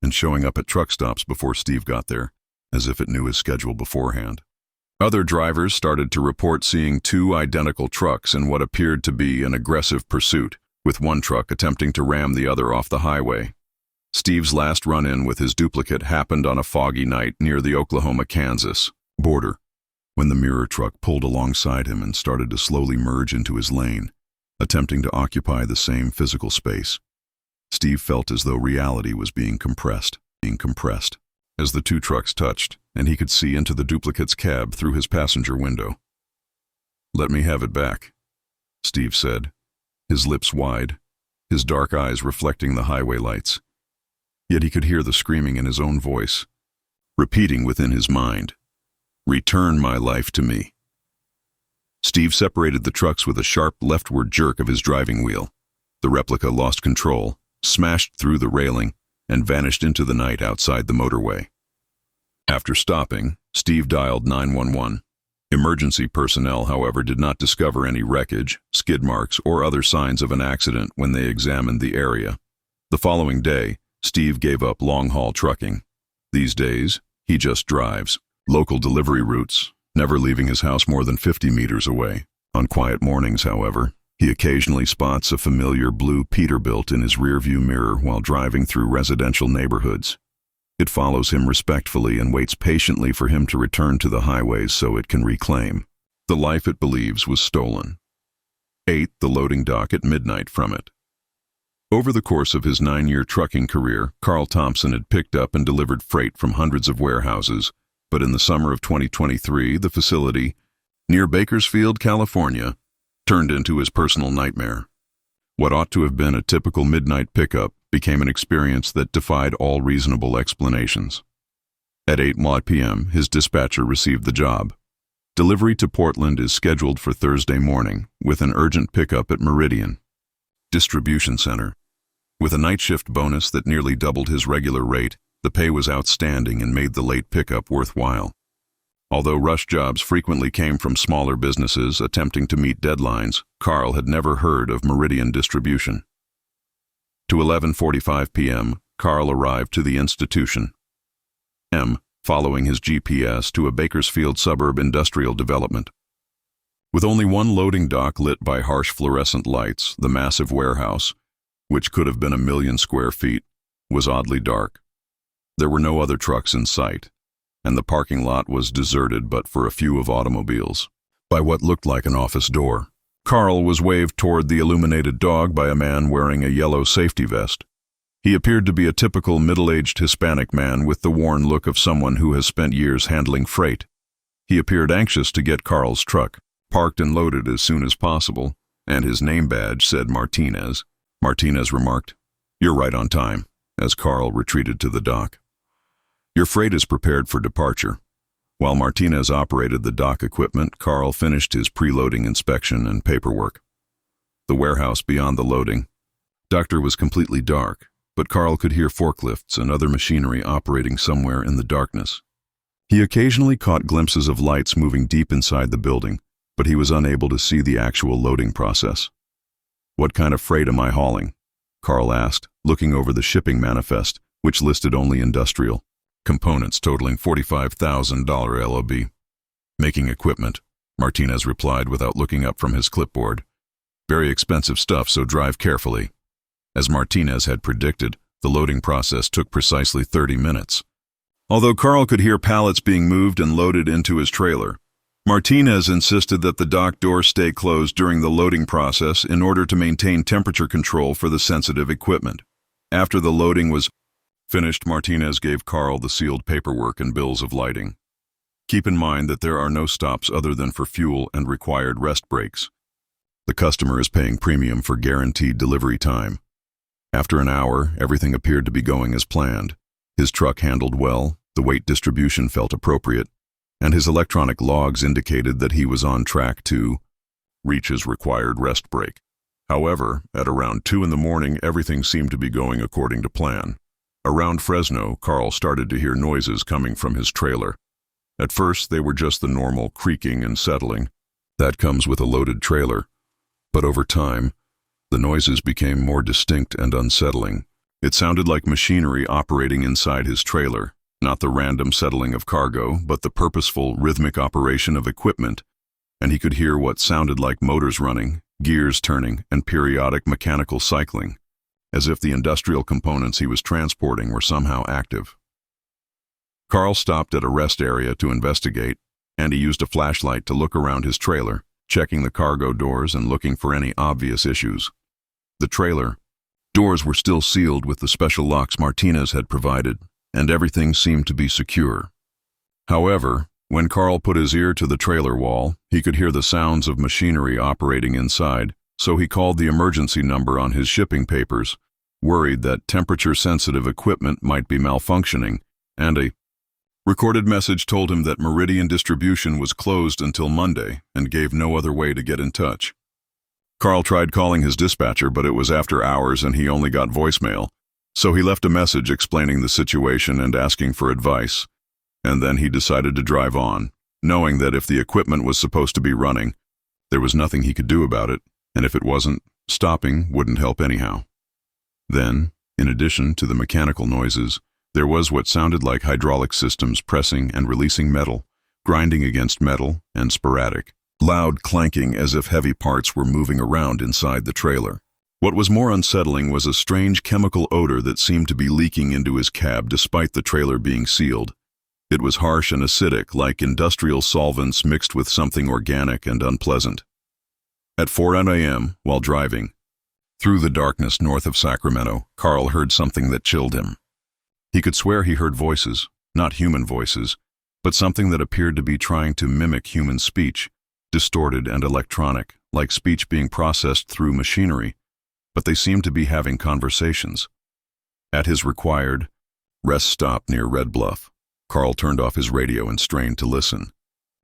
and showing up at truck stops before Steve got there, as if it knew his schedule beforehand. Other drivers started to report seeing 2 identical trucks in what appeared to be an aggressive pursuit, with one truck attempting to ram the other off the highway. Steve's last run-in with his duplicate happened on a foggy night near the Oklahoma-Kansas border, when the mirror truck pulled alongside him and started to slowly merge into his lane, attempting to occupy the same physical space. Steve felt as though reality was being compressed, as the 2 trucks touched, and he could see into the duplicate's cab through his passenger window. "Let me have it back," Steve said, his lips wide, his dark eyes reflecting the highway lights. Yet he could hear the screaming in his own voice, repeating within his mind, "Return my life to me." Steve separated the trucks with a sharp leftward jerk of his driving wheel. The replica lost control, smashed through the railing, and vanished into the night outside the motorway. After stopping, Steve dialed 911. Emergency personnel, however, did not discover any wreckage, skid marks, or other signs of an accident when they examined the area. The following day, Steve gave up long-haul trucking. These days, he just drives local delivery routes, never leaving his house more than 50 meters away. On quiet mornings, however, he occasionally spots a familiar blue Peterbilt in his rearview mirror while driving through residential neighborhoods. It follows him respectfully and waits patiently for him to return to the highways so it can reclaim the life it believes was stolen. 8. The loading dock at midnight from it. Over the course of his 9-year trucking career, Carl Thompson had picked up and delivered freight from hundreds of warehouses, but in the summer of 2023, the facility, near Bakersfield, California, turned into his personal nightmare. What ought to have been a typical midnight pickup became an experience that defied all reasonable explanations. At 8 p.m., his dispatcher received the job. Delivery to Portland is scheduled for Thursday morning, with an urgent pickup at Meridian Distribution Center. With a night shift bonus that nearly doubled his regular rate, the pay was outstanding and made the late pickup worthwhile. Although rush jobs frequently came from smaller businesses attempting to meet deadlines, Carl had never heard of Meridian Distribution. To 11:45 p.m., Carl arrived to the institution, following his GPS to a Bakersfield suburb industrial development. With only one loading dock lit by harsh fluorescent lights, the massive warehouse, which could have been 1,000,000 square feet, was oddly dark. There were no other trucks in sight, and the parking lot was deserted but for a few of automobiles. By what looked like an office door, Carl was waved toward the illuminated dog by a man wearing a yellow safety vest. He appeared to be a typical middle-aged Hispanic man with the worn look of someone who has spent years handling freight. He appeared anxious to get Carl's truck parked and loaded as soon as possible, and his name badge said Martinez. Martinez remarked, "You're right on time," as Carl retreated to the dock. "Your freight is prepared for departure." While Martinez operated the dock equipment, Carl finished his pre-loading inspection and paperwork. The warehouse beyond the loading doctor was completely dark, but Carl could hear forklifts and other machinery operating somewhere in the darkness. He occasionally caught glimpses of lights moving deep inside the building, but he was unable to see the actual loading process. "What kind of freight am I hauling?" Carl asked, looking over the shipping manifest, which listed only industrial components totaling $45,000 LOB. "Making equipment," Martinez replied without looking up from his clipboard. "Very expensive stuff, so drive carefully." As Martinez had predicted, the loading process took precisely 30 minutes. Although Carl could hear pallets being moved and loaded into his trailer, Martinez insisted that the dock door stay closed during the loading process in order to maintain temperature control for the sensitive equipment. After the loading was finished, Martinez gave Carl the sealed paperwork and bills of lading. "Keep in mind that there are no stops other than for fuel and required rest breaks. The customer is paying premium for guaranteed delivery time." After an hour, everything appeared to be going as planned. His truck handled well, the weight distribution felt appropriate, and his electronic logs indicated that he was on track to reach his required rest break. However, at around 2 in the morning, everything seemed to be going according to plan. Around Fresno, Carl started to hear noises coming from his trailer. At first, they were just the normal creaking and settling that comes with a loaded trailer. But over time, the noises became more distinct and unsettling. It sounded like machinery operating inside his trailer, not the random settling of cargo, but the purposeful, rhythmic operation of equipment, and he could hear what sounded like motors running, gears turning, and periodic mechanical cycling, as if the industrial components he was transporting were somehow active. Carl stopped at a rest area to investigate, and he used a flashlight to look around his trailer, checking the cargo doors and looking for any obvious issues. The trailer doors were still sealed with the special locks Martinez had provided, and everything seemed to be secure. However, when Carl put his ear to the trailer wall, he could hear the sounds of machinery operating inside, so he called the emergency number on his shipping papers, worried that temperature-sensitive equipment might be malfunctioning, and a recorded message told him that Meridian Distribution was closed until Monday and gave no other way to get in touch. Carl tried calling his dispatcher, but it was after hours and he only got voicemail, so he left a message explaining the situation and asking for advice, and then he decided to drive on, knowing that if the equipment was supposed to be running, there was nothing he could do about it, and if it wasn't, stopping wouldn't help anyhow. Then, in addition to the mechanical noises, there was what sounded like hydraulic systems pressing and releasing metal, grinding against metal, and sporadic, loud clanking as if heavy parts were moving around inside the trailer. What was more unsettling was a strange chemical odor that seemed to be leaking into his cab despite the trailer being sealed. It was harsh and acidic, like industrial solvents mixed with something organic and unpleasant. At 4 a.m., while driving through the darkness north of Sacramento, Carl heard something that chilled him. He could swear he heard voices, not human voices, but something that appeared to be trying to mimic human speech, distorted and electronic, like speech being processed through machinery, but they seemed to be having conversations. At his required rest stop near Red Bluff, Carl turned off his radio and strained to listen.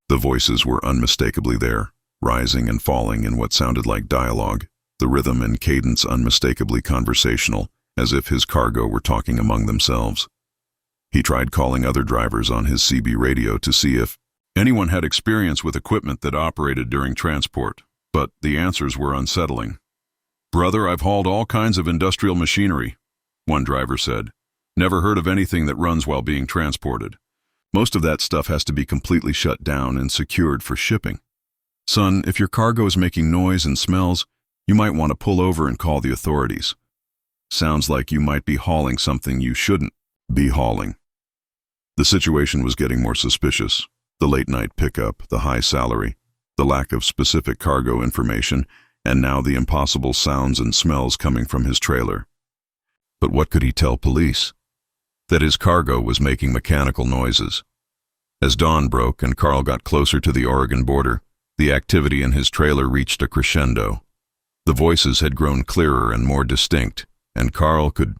The voices were unmistakably there, rising and falling in what sounded like dialogue, the rhythm and cadence unmistakably conversational, as if his cargo were talking among themselves. He tried calling other drivers on his CB radio to see if anyone had experience with equipment that operated during transport, but the answers were unsettling. "Brother, I've hauled all kinds of industrial machinery," one driver said. "Never heard of anything that runs while being transported. Most of that stuff has to be completely shut down and secured for shipping. Son, if your cargo is making noise and smells, you might want to pull over and call the authorities. Sounds like you might be hauling something you shouldn't be hauling." The situation was getting more suspicious. The late-night pickup, the high salary, the lack of specific cargo information, and now the impossible sounds and smells coming from his trailer. But what could he tell police? That his cargo was making mechanical noises. As dawn broke and Carl got closer to the Oregon border, the activity in his trailer reached a crescendo. The voices had grown clearer and more distinct, and Carl could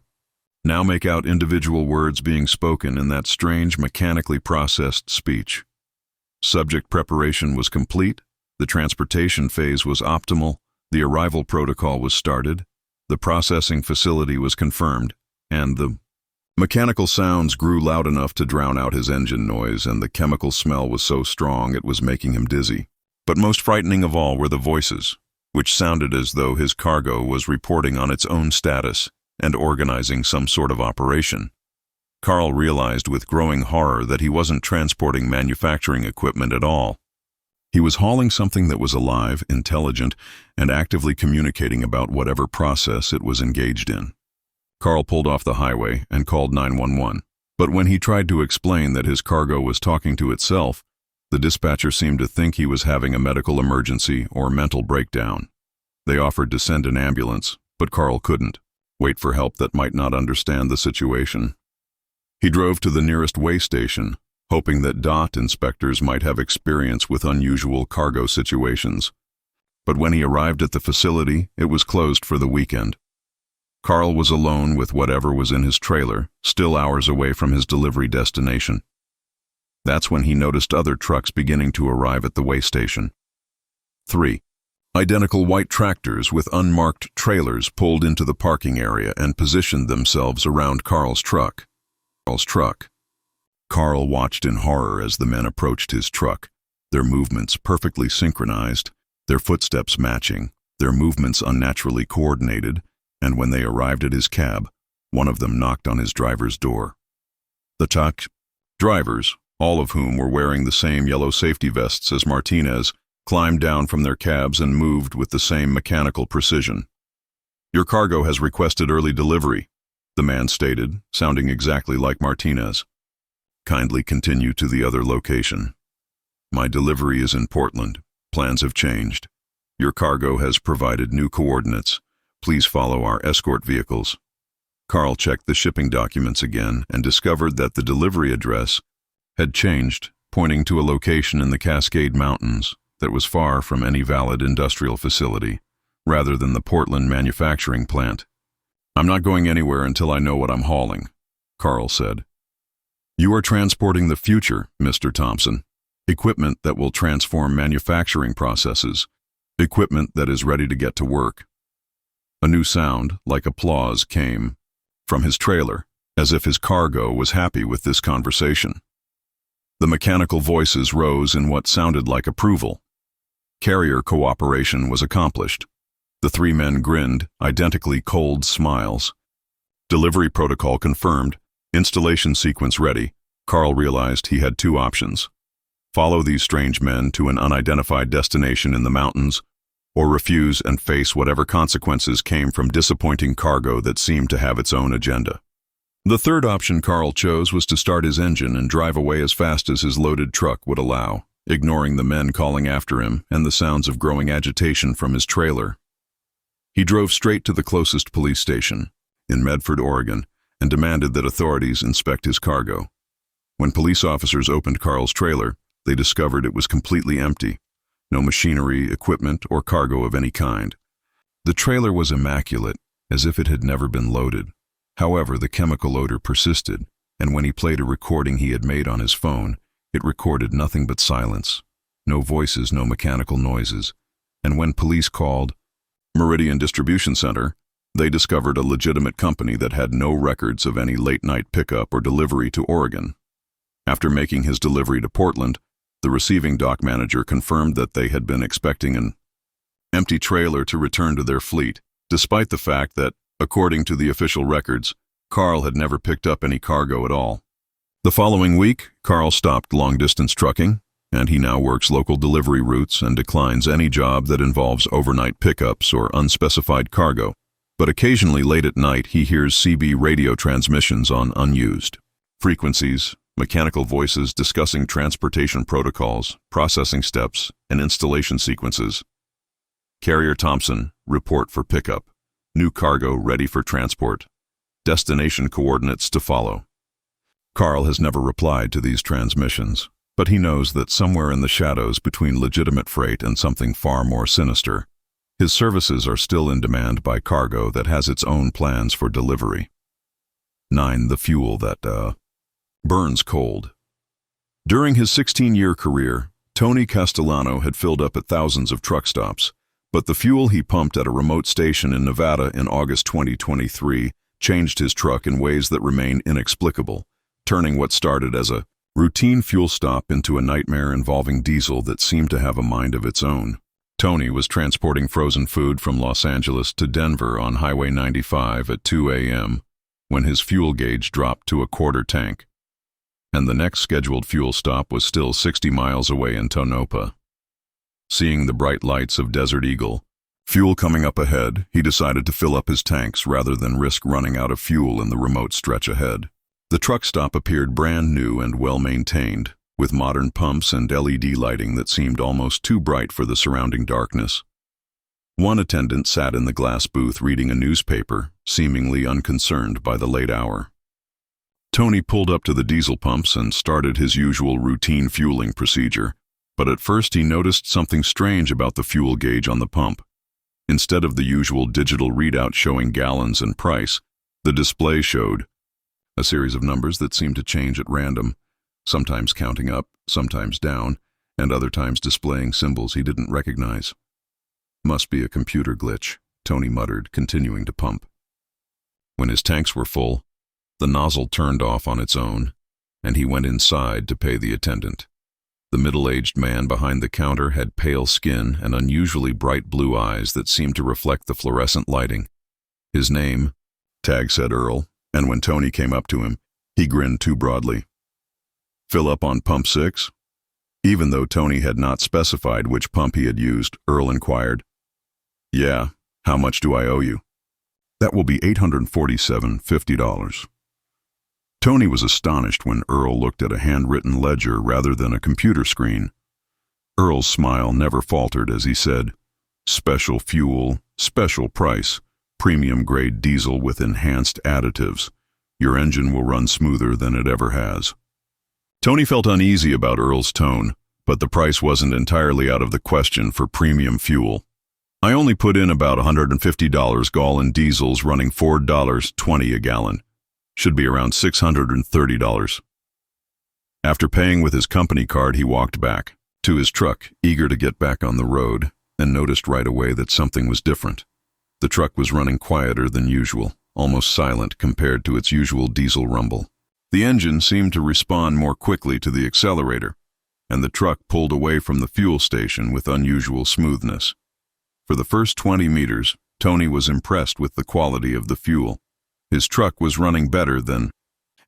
now make out individual words being spoken in that strange, mechanically processed speech. Subject preparation was complete, the transportation phase was optimal, the arrival protocol was started, the processing facility was confirmed, and the mechanical sounds grew loud enough to drown out his engine noise, and the chemical smell was so strong it was making him dizzy. But most frightening of all were the voices, which sounded as though his cargo was reporting on its own status and organizing some sort of operation. Carl realized with growing horror that he wasn't transporting manufacturing equipment at all. He was hauling something that was alive, intelligent, and actively communicating about whatever process it was engaged in. Carl pulled off the highway and called 911, but when he tried to explain that his cargo was talking to itself, the dispatcher seemed to think he was having a medical emergency or mental breakdown. They offered to send an ambulance, but Carl couldn't wait for help that might not understand the situation. He drove to the nearest way station, hoping that DOT inspectors might have experience with unusual cargo situations. But when he arrived at the facility, it was closed for the weekend. Carl was alone with whatever was in his trailer, still hours away from his delivery destination. That's when he noticed other trucks beginning to arrive at the way station. 3. Identical white tractors with unmarked trailers pulled into the parking area and positioned themselves around Carl's truck. Carl watched in horror as the men approached his truck, their movements perfectly synchronized, their footsteps matching, their movements unnaturally coordinated, and when they arrived at his cab, one of them knocked on his driver's door. The truck drivers, all of whom were wearing the same yellow safety vests as Martinez, climbed down from their cabs and moved with the same mechanical precision. "Your cargo has requested early delivery," the man stated, sounding exactly like Martinez. "Kindly continue to the other location. My delivery is in Portland. Plans have changed. Your cargo has provided new coordinates. Please follow our escort vehicles." Carl checked the shipping documents again and discovered that the delivery address had changed, pointing to a location in the Cascade Mountains that was far from any valid industrial facility, rather than the Portland manufacturing plant. "I'm not going anywhere until I know what I'm hauling," Carl said. "You are transporting the future, Mr. Thompson. Equipment that will transform manufacturing processes. Equipment that is ready to get to work." A new sound, like applause, came from his trailer, as if his cargo was happy with this conversation. The mechanical voices rose in what sounded like approval. Carrier cooperation was accomplished. The three men grinned, identically cold smiles. Delivery protocol confirmed, installation sequence ready. Carl realized he had two options: follow these strange men to an unidentified destination in the mountains, or refuse and face whatever consequences came from disappointing cargo that seemed to have its own agenda. The third option Carl chose was to start his engine and drive away as fast as his loaded truck would allow, ignoring the men calling after him and the sounds of growing agitation from his trailer. He drove straight to the closest police station, in Medford, Oregon, and demanded that authorities inspect his cargo. When police officers opened Carl's trailer, they discovered it was completely empty. No machinery, equipment, or cargo of any kind. The trailer was immaculate, as if it had never been loaded. However, the chemical odor persisted, and when he played a recording he had made on his phone, it recorded nothing but silence. No voices, no mechanical noises. And when police called Meridian Distribution Center, they discovered a legitimate company that had no records of any late-night pickup or delivery to Oregon. After making his delivery to Portland, the receiving dock manager confirmed that they had been expecting an empty trailer to return to their fleet, despite the fact that, according to the official records, Carl had never picked up any cargo at all. The following week, Carl stopped long-distance trucking, and he now works local delivery routes and declines any job that involves overnight pickups or unspecified cargo. But occasionally late at night he hears CB radio transmissions on unused frequencies, mechanical voices discussing transportation protocols, processing steps, and installation sequences. Carrier Thompson, report for pickup. New cargo ready for transport. Destination coordinates to follow. Carl has never replied to these transmissions, but he knows that somewhere in the shadows between legitimate freight and something far more sinister, his services are still in demand by cargo that has its own plans for delivery. 9. The fuel that, burns cold. During his 16-year career, Tony Castellano had filled up at thousands of truck stops, but the fuel he pumped at a remote station in Nevada in August 2023 changed his truck in ways that remain inexplicable, turning what started as a routine fuel stop into a nightmare involving diesel that seemed to have a mind of its own. Tony was transporting frozen food from Los Angeles to Denver on Highway 95 at 2 a.m. when his fuel gauge dropped to a quarter tank, and the next scheduled fuel stop was still 60 miles away in Tonopah. Seeing the bright lights of Desert Eagle, fuel coming up ahead, he decided to fill up his tanks rather than risk running out of fuel in the remote stretch ahead. The truck stop appeared brand new and well-maintained, with modern pumps and LED lighting that seemed almost too bright for the surrounding darkness. One attendant sat in the glass booth reading a newspaper, seemingly unconcerned by the late hour. Tony pulled up to the diesel pumps and started his usual routine fueling procedure, but at first he noticed something strange about the fuel gauge on the pump. Instead of the usual digital readout showing gallons and price, the display showed a series of numbers that seemed to change at random, sometimes counting up, sometimes down, and other times displaying symbols he didn't recognize. "Must be a computer glitch," Tony muttered, continuing to pump. When his tanks were full, the nozzle turned off on its own, and he went inside to pay the attendant. The middle-aged man behind the counter had pale skin and unusually bright blue eyes that seemed to reflect the fluorescent lighting. His name, tag said Earl, and when Tony came up to him, he grinned too broadly. "Fill up on pump 6? Even though Tony had not specified which pump he had used, Earl inquired. "Yeah, how much do I owe you?" "That will be $847.50. Tony was astonished when Earl looked at a handwritten ledger rather than a computer screen. Earl's smile never faltered as he said, "Special fuel, special price, premium-grade diesel with enhanced additives. Your engine will run smoother than it ever has." Tony felt uneasy about Earl's tone, but the price wasn't entirely out of the question for premium fuel. "I only put in about $150 gallon diesels running $4.20 a gallon. Should be around $630. After paying with his company card, he walked back to his truck, eager to get back on the road, and noticed right away that something was different. The truck was running quieter than usual, almost silent compared to its usual diesel rumble. The engine seemed to respond more quickly to the accelerator, and the truck pulled away from the fuel station with unusual smoothness. For the first 20 meters, Tony was impressed with the quality of the fuel. His truck was running better than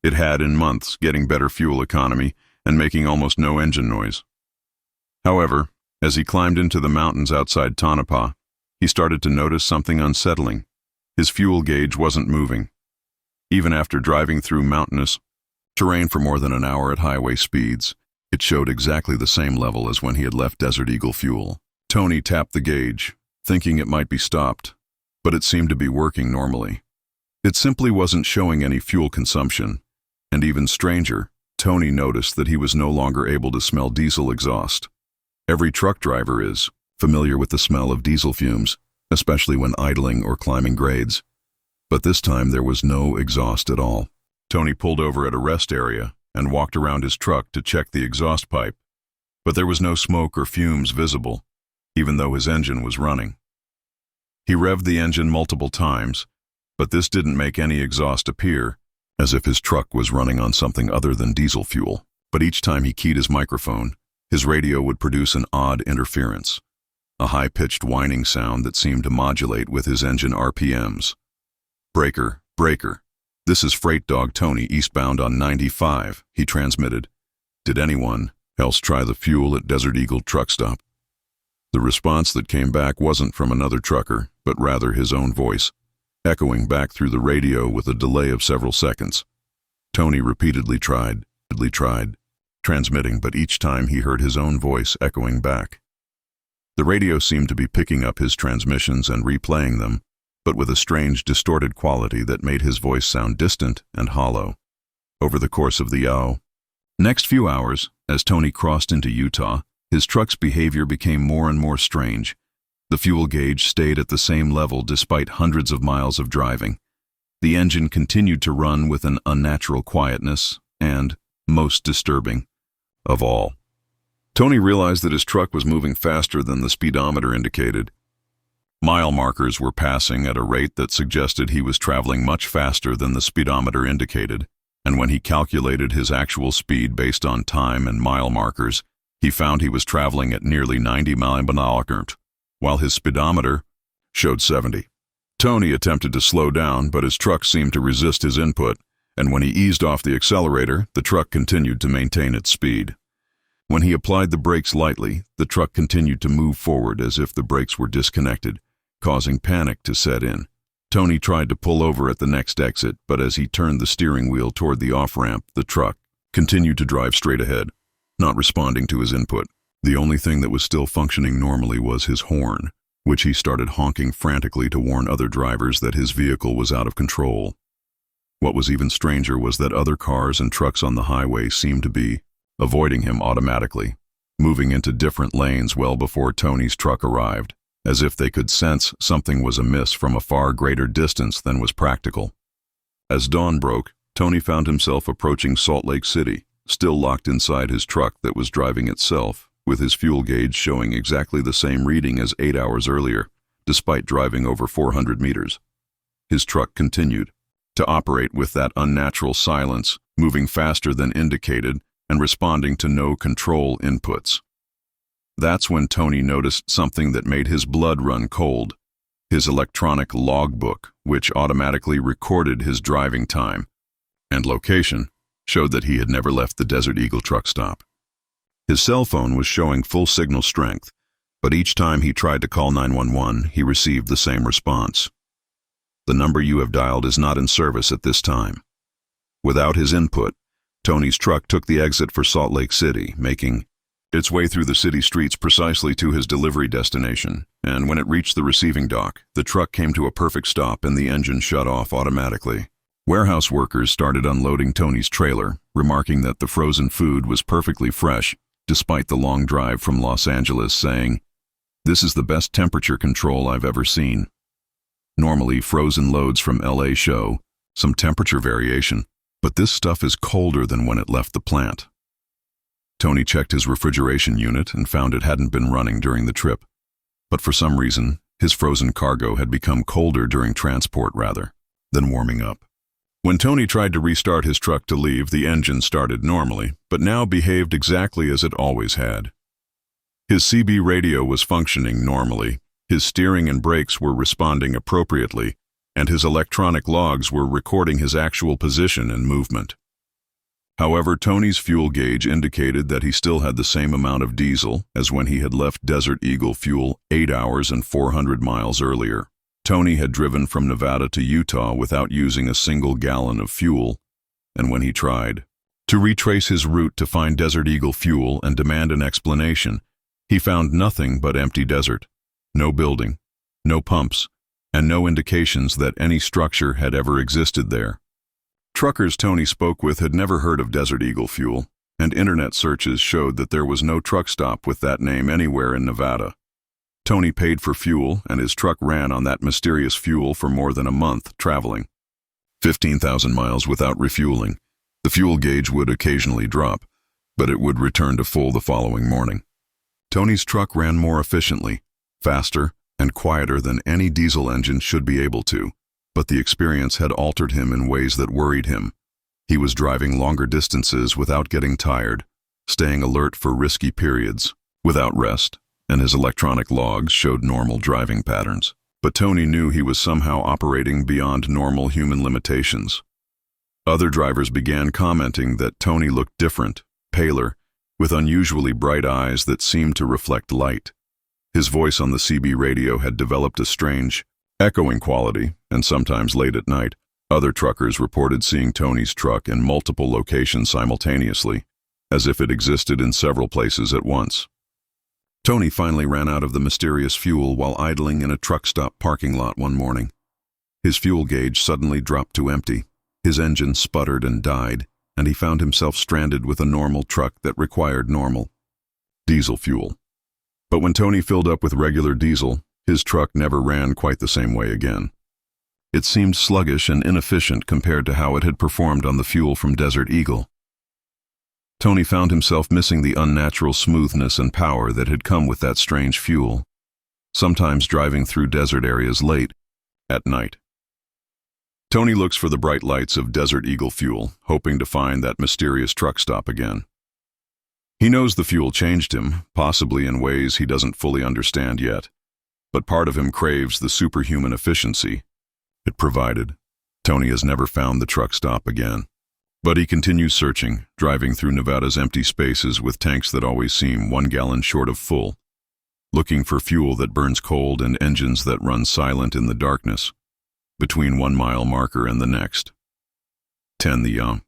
it had in months, getting better fuel economy and making almost no engine noise. However, as he climbed into the mountains outside Tonopah, he started to notice something unsettling. His fuel gauge wasn't moving. Even after driving through mountainous terrain for more than an hour at highway speeds, it showed exactly the same level as when he had left Desert Eagle fuel. Tony tapped the gauge, thinking it might be stopped, but it seemed to be working normally. It simply wasn't showing any fuel consumption, and even stranger, Tony noticed that he was no longer able to smell diesel exhaust. Every truck driver is familiar with the smell of diesel fumes, especially when idling or climbing grades. But this time there was no exhaust at all. Tony pulled over at a rest area and walked around his truck to check the exhaust pipe, but there was no smoke or fumes visible, even though his engine was running. He revved the engine multiple times, but this didn't make any exhaust appear, as if his truck was running on something other than diesel fuel. But each time he keyed his microphone, his radio would produce an odd interference, a high-pitched whining sound that seemed to modulate with his engine RPMs. "Breaker, breaker. This is Freight Dog Tony eastbound on 95, he transmitted. Did anyone else try the fuel at Desert Eagle truck stop? The response that came back wasn't from another trucker, but rather his own voice, echoing back through the radio with a delay of several seconds. Tony repeatedly tried, transmitting, but each time he heard his own voice echoing back. The radio seemed to be picking up his transmissions and replaying them, but with a strange, distorted quality that made his voice sound distant and hollow. Over the course of the next few hours, as Tony crossed into Utah, his truck's behavior became more and more strange. The fuel gauge stayed at the same level despite hundreds of miles of driving. The engine continued to run with an unnatural quietness, and, most disturbing of all, Tony realized that his truck was moving faster than the speedometer indicated. Mile markers were passing at a rate that suggested he was traveling much faster than the speedometer indicated, and when he calculated his actual speed based on time and mile markers, he found he was traveling at nearly 90 miles per hour, while his speedometer showed 70. Tony attempted to slow down, but his truck seemed to resist his input, and when he eased off the accelerator, the truck continued to maintain its speed. When he applied the brakes lightly, the truck continued to move forward as if the brakes were disconnected, causing panic to set in. Tony tried to pull over at the next exit, but as he turned the steering wheel toward the off-ramp, the truck continued to drive straight ahead, not responding to his input. The only thing that was still functioning normally was his horn, which he started honking frantically to warn other drivers that his vehicle was out of control. What was even stranger was that other cars and trucks on the highway seemed to be avoiding him automatically, moving into different lanes well before Tony's truck arrived, as if they could sense something was amiss from a far greater distance than was practical. As dawn broke, Tony found himself approaching Salt Lake City, still locked inside his truck that was driving itself, with his fuel gauge showing exactly the same reading as 8 hours earlier, despite driving over 400 meters. His truck continued to operate with that unnatural silence, moving faster than indicated and responding to no control inputs. That's when Tony noticed something that made his blood run cold. His electronic logbook, which automatically recorded his driving time and location, showed that he had never left the Desert Eagle truck stop. His cell phone was showing full signal strength, but each time he tried to call 911, he received the same response. "The number you have dialed is not in service at this time." Without his input, Tony's truck took the exit for Salt Lake City, making its way through the city streets precisely to his delivery destination, and when it reached the receiving dock, the truck came to a perfect stop and the engine shut off automatically. Warehouse workers started unloading Tony's trailer, remarking that the frozen food was perfectly fresh, despite the long drive from Los Angeles, saying, "This is the best temperature control I've ever seen." Normally, frozen loads from LA show some temperature variation, but this stuff is colder than when it left the plant. Tony checked his refrigeration unit and found it hadn't been running during the trip, but for some reason, his frozen cargo had become colder during transport rather than warming up. When Tony tried to restart his truck to leave, the engine started normally, but now behaved exactly as it always had. His CB radio was functioning normally, his steering and brakes were responding appropriately, and his electronic logs were recording his actual position and movement. However, Tony's fuel gauge indicated that he still had the same amount of diesel as when he had left Desert Eagle fuel 8 hours and 400 miles earlier. Tony had driven from Nevada to Utah without using a single gallon of fuel, and when he tried to retrace his route to find Desert Eagle fuel and demand an explanation, he found nothing but empty desert, no building, no pumps, and no indications that any structure had ever existed there. Truckers Tony spoke with had never heard of Desert Eagle fuel, and internet searches showed that there was no truck stop with that name anywhere in Nevada. Tony paid for fuel, and his truck ran on that mysterious fuel for more than a month, traveling 15,000 miles without refueling. The fuel gauge would occasionally drop, but it would return to full the following morning. Tony's truck ran more efficiently, faster, and quieter than any diesel engine should be able to, but the experience had altered him in ways that worried him. He was driving longer distances without getting tired, staying alert for risky periods, without rest, and his electronic logs showed normal driving patterns. But Tony knew he was somehow operating beyond normal human limitations. Other drivers began commenting that Tony looked different, paler, with unusually bright eyes that seemed to reflect light. His voice on the CB radio had developed a strange, echoing quality, and sometimes late at night, other truckers reported seeing Tony's truck in multiple locations simultaneously, as if it existed in several places at once. Tony finally ran out of the mysterious fuel while idling in a truck stop parking lot one morning. His fuel gauge suddenly dropped to empty. His engine sputtered and died, and he found himself stranded with a normal truck that required normal diesel fuel. But when Tony filled up with regular diesel, his truck never ran quite the same way again. It seemed sluggish and inefficient compared to how it had performed on the fuel from Desert Eagle. Tony found himself missing the unnatural smoothness and power that had come with that strange fuel, sometimes driving through desert areas late at night. Tony looks for the bright lights of Desert Eagle fuel, hoping to find that mysterious truck stop again. He knows the fuel changed him, possibly in ways he doesn't fully understand yet, but part of him craves the superhuman efficiency it provided. Tony has never found the truck stop again. But he continues searching, driving through Nevada's empty spaces with tanks that always seem 1 gallon short of full, looking for fuel that burns cold and engines that run silent in the darkness, between 1 mile marker and the next. 10 the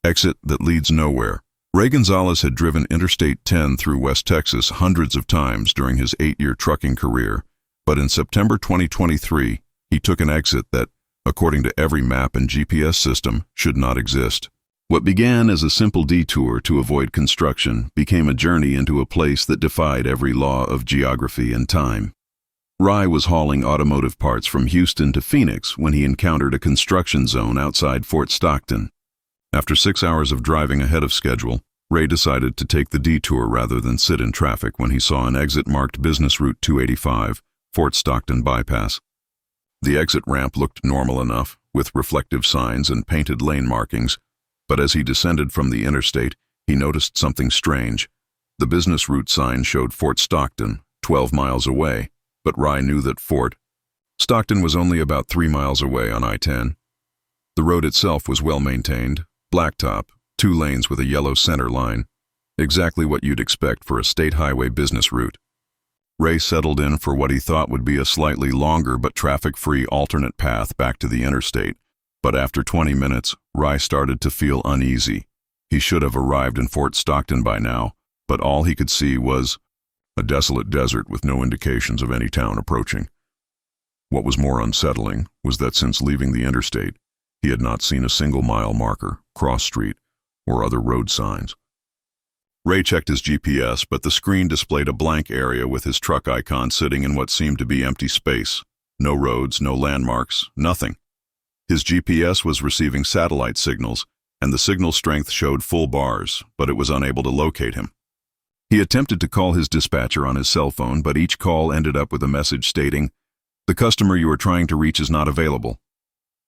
exit that leads nowhere. Ray Gonzalez had driven Interstate 10 through West Texas hundreds of times during his 8-year trucking career, but in September 2023, he took an exit that, according to every map and GPS system, should not exist. What began as a simple detour to avoid construction became a journey into a place that defied every law of geography and time. Ray was hauling automotive parts from Houston to Phoenix when he encountered a construction zone outside Fort Stockton. After 6 hours of driving ahead of schedule, Ray decided to take the detour rather than sit in traffic when he saw an exit marked Business Route 285, Fort Stockton Bypass. The exit ramp looked normal enough, with reflective signs and painted lane markings, but as he descended from the interstate, he noticed something strange. The business route sign showed Fort Stockton, 12 miles away, but Ray knew that Fort Stockton was only about 3 miles away on I-10. The road itself was well maintained, blacktop, 2 lanes with a yellow center line, exactly what you'd expect for a state highway business route. Ray settled in for what he thought would be a slightly longer but traffic-free alternate path back to the interstate, but after 20 minutes, Ray started to feel uneasy. He should have arrived in Fort Stockton by now, but all he could see was a desolate desert with no indications of any town approaching. What was more unsettling was that since leaving the interstate, he had not seen a single mile marker, cross street, or other road signs. Ray checked his GPS, but the screen displayed a blank area with his truck icon sitting in what seemed to be empty space. No roads, no landmarks, nothing. His GPS was receiving satellite signals, and the signal strength showed full bars, but it was unable to locate him. He attempted to call his dispatcher on his cell phone, but each call ended up with a message stating, "The customer you are trying to reach is not available."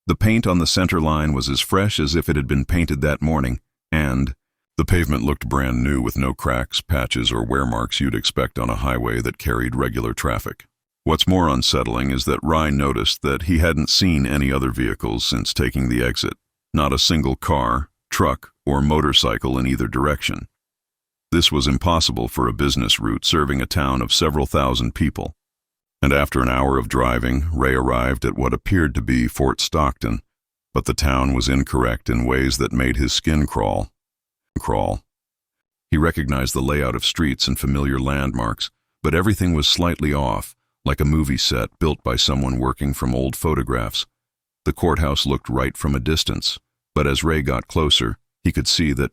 The paint on the center line was as fresh as if it had been painted that morning, and the pavement looked brand new with no cracks, patches, or wear marks you'd expect on a highway that carried regular traffic. What's more unsettling is that Ray noticed that he hadn't seen any other vehicles since taking the exit, not a single car, truck, or motorcycle in either direction. This was impossible for a business route serving a town of several thousand people. And after an hour of driving, Ray arrived at what appeared to be Fort Stockton, but the town was incorrect in ways that made his skin crawl. He recognized the layout of streets and familiar landmarks, but everything was slightly off, like a movie set built by someone working from old photographs. The courthouse looked right from a distance, But as Ray got closer, he could see that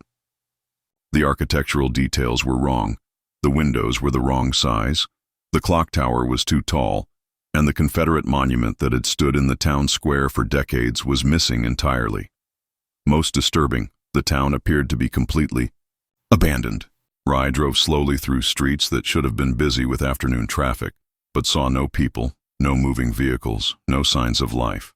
the architectural details were wrong. The windows were the wrong size, the clock tower was too tall, and the Confederate monument that had stood in the town square for decades was missing entirely. Most disturbing, the town appeared to be completely abandoned. Ray drove slowly through streets that should have been busy with afternoon traffic, but saw no people, no moving vehicles, no signs of life.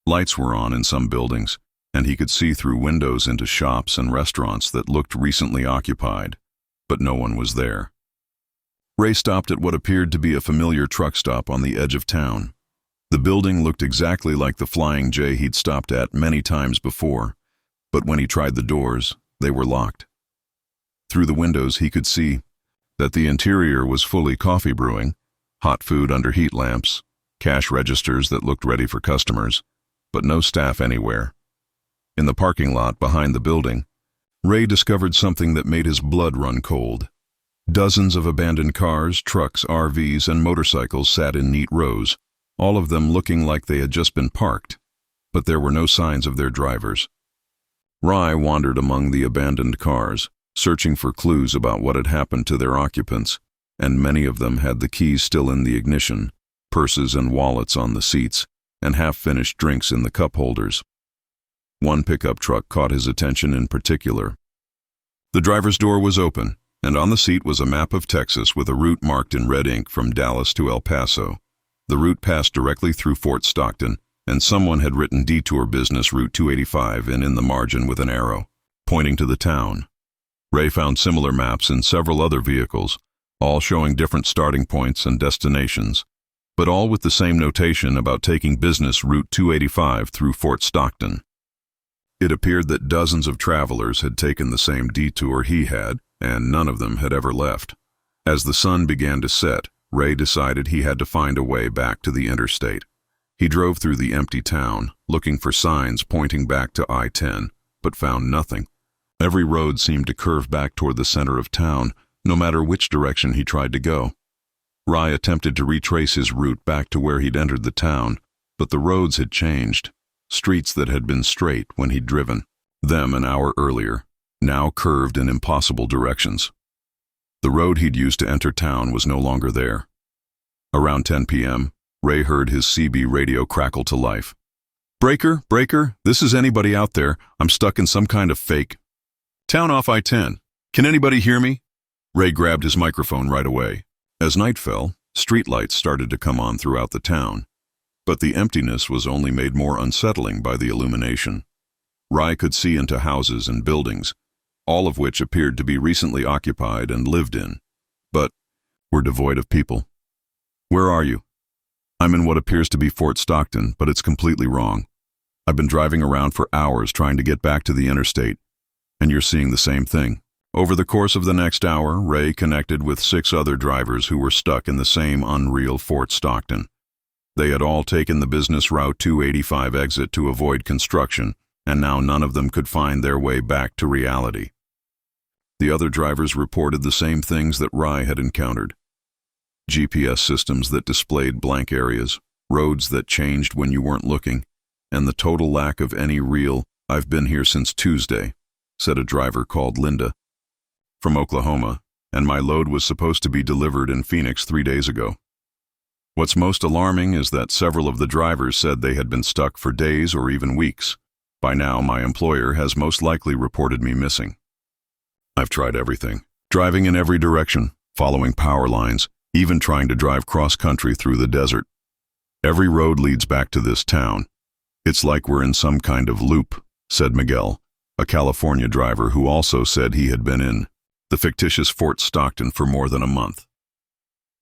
Lights were on in some buildings, and he could see through windows into shops and restaurants that looked recently occupied, but no one was there. Ray stopped at what appeared to be a familiar truck stop on the edge of town. The building looked exactly like the Flying J he'd stopped at many times before, but when he tried the doors, they were locked. Through the windows he could see that the interior was fully coffee brewing, hot food under heat lamps, cash registers that looked ready for customers, but no staff anywhere. In the parking lot behind the building, Ray discovered something that made his blood run cold. Dozens of abandoned cars, trucks, RVs, and motorcycles sat in neat rows, all of them looking like they had just been parked, but there were no signs of their drivers. Ray wandered among the abandoned cars, searching for clues about what had happened to their occupants, and many of them had the keys still in the ignition, purses and wallets on the seats, and half-finished drinks in the cup holders. One pickup truck caught his attention in particular. The driver's door was open, and on the seat was a map of Texas with a route marked in red ink from Dallas to El Paso. The route passed directly through Fort Stockton, and someone had written Detour Business Route 285 in the margin with an arrow, pointing to the town. Ray found similar maps in several other vehicles, all showing different starting points and destinations, but all with the same notation about taking Business Route 285 through Fort Stockton. It appeared that dozens of travelers had taken the same detour he had, and none of them had ever left. As the sun began to set, Ray decided he had to find a way back to the interstate. He drove through the empty town, looking for signs pointing back to I-10, but found nothing. Every road seemed to curve back toward the center of town, no matter which direction he tried to go. Ray attempted to retrace his route back to where he'd entered the town, but the roads had changed. Streets that had been straight when he'd driven them an hour earlier, now curved in impossible directions. The road he'd used to enter town was no longer there. Around 10 p.m., Ray heard his CB radio crackle to life. "Breaker, breaker, this is anybody out there. I'm stuck in some kind of fake town off I-10. Can anybody hear me?" Ray grabbed his microphone right away. As night fell, streetlights started to come on throughout the town, but the emptiness was only made more unsettling by the illumination. Ray could see into houses and buildings, all of which appeared to be recently occupied and lived in, but were devoid of people. "Where are you?" "I'm in what appears to be Fort Stockton, but it's completely wrong. I've been driving around for hours trying to get back to the interstate, and you're seeing the same thing." Over the course of the next hour, Ray connected with 6 other drivers who were stuck in the same unreal Fort Stockton. They had all taken the Business Route 285 exit to avoid construction, and now none of them could find their way back to reality. The other drivers reported the same things that Ray had encountered. GPS systems that displayed blank areas, roads that changed when you weren't looking, and the total lack of any real, "I've been here since Tuesday," said a driver called Linda, from Oklahoma, "and my load was supposed to be delivered in Phoenix 3 days ago." What's most alarming is that several of the drivers said they had been stuck for days or even weeks. "By now, my employer has most likely reported me missing. I've tried everything, driving in every direction, following power lines, even trying to drive cross-country through the desert. Every road leads back to this town. It's like we're in some kind of loop," said Miguel, a California driver who also said he had been in the fictitious Fort Stockton for more than a month.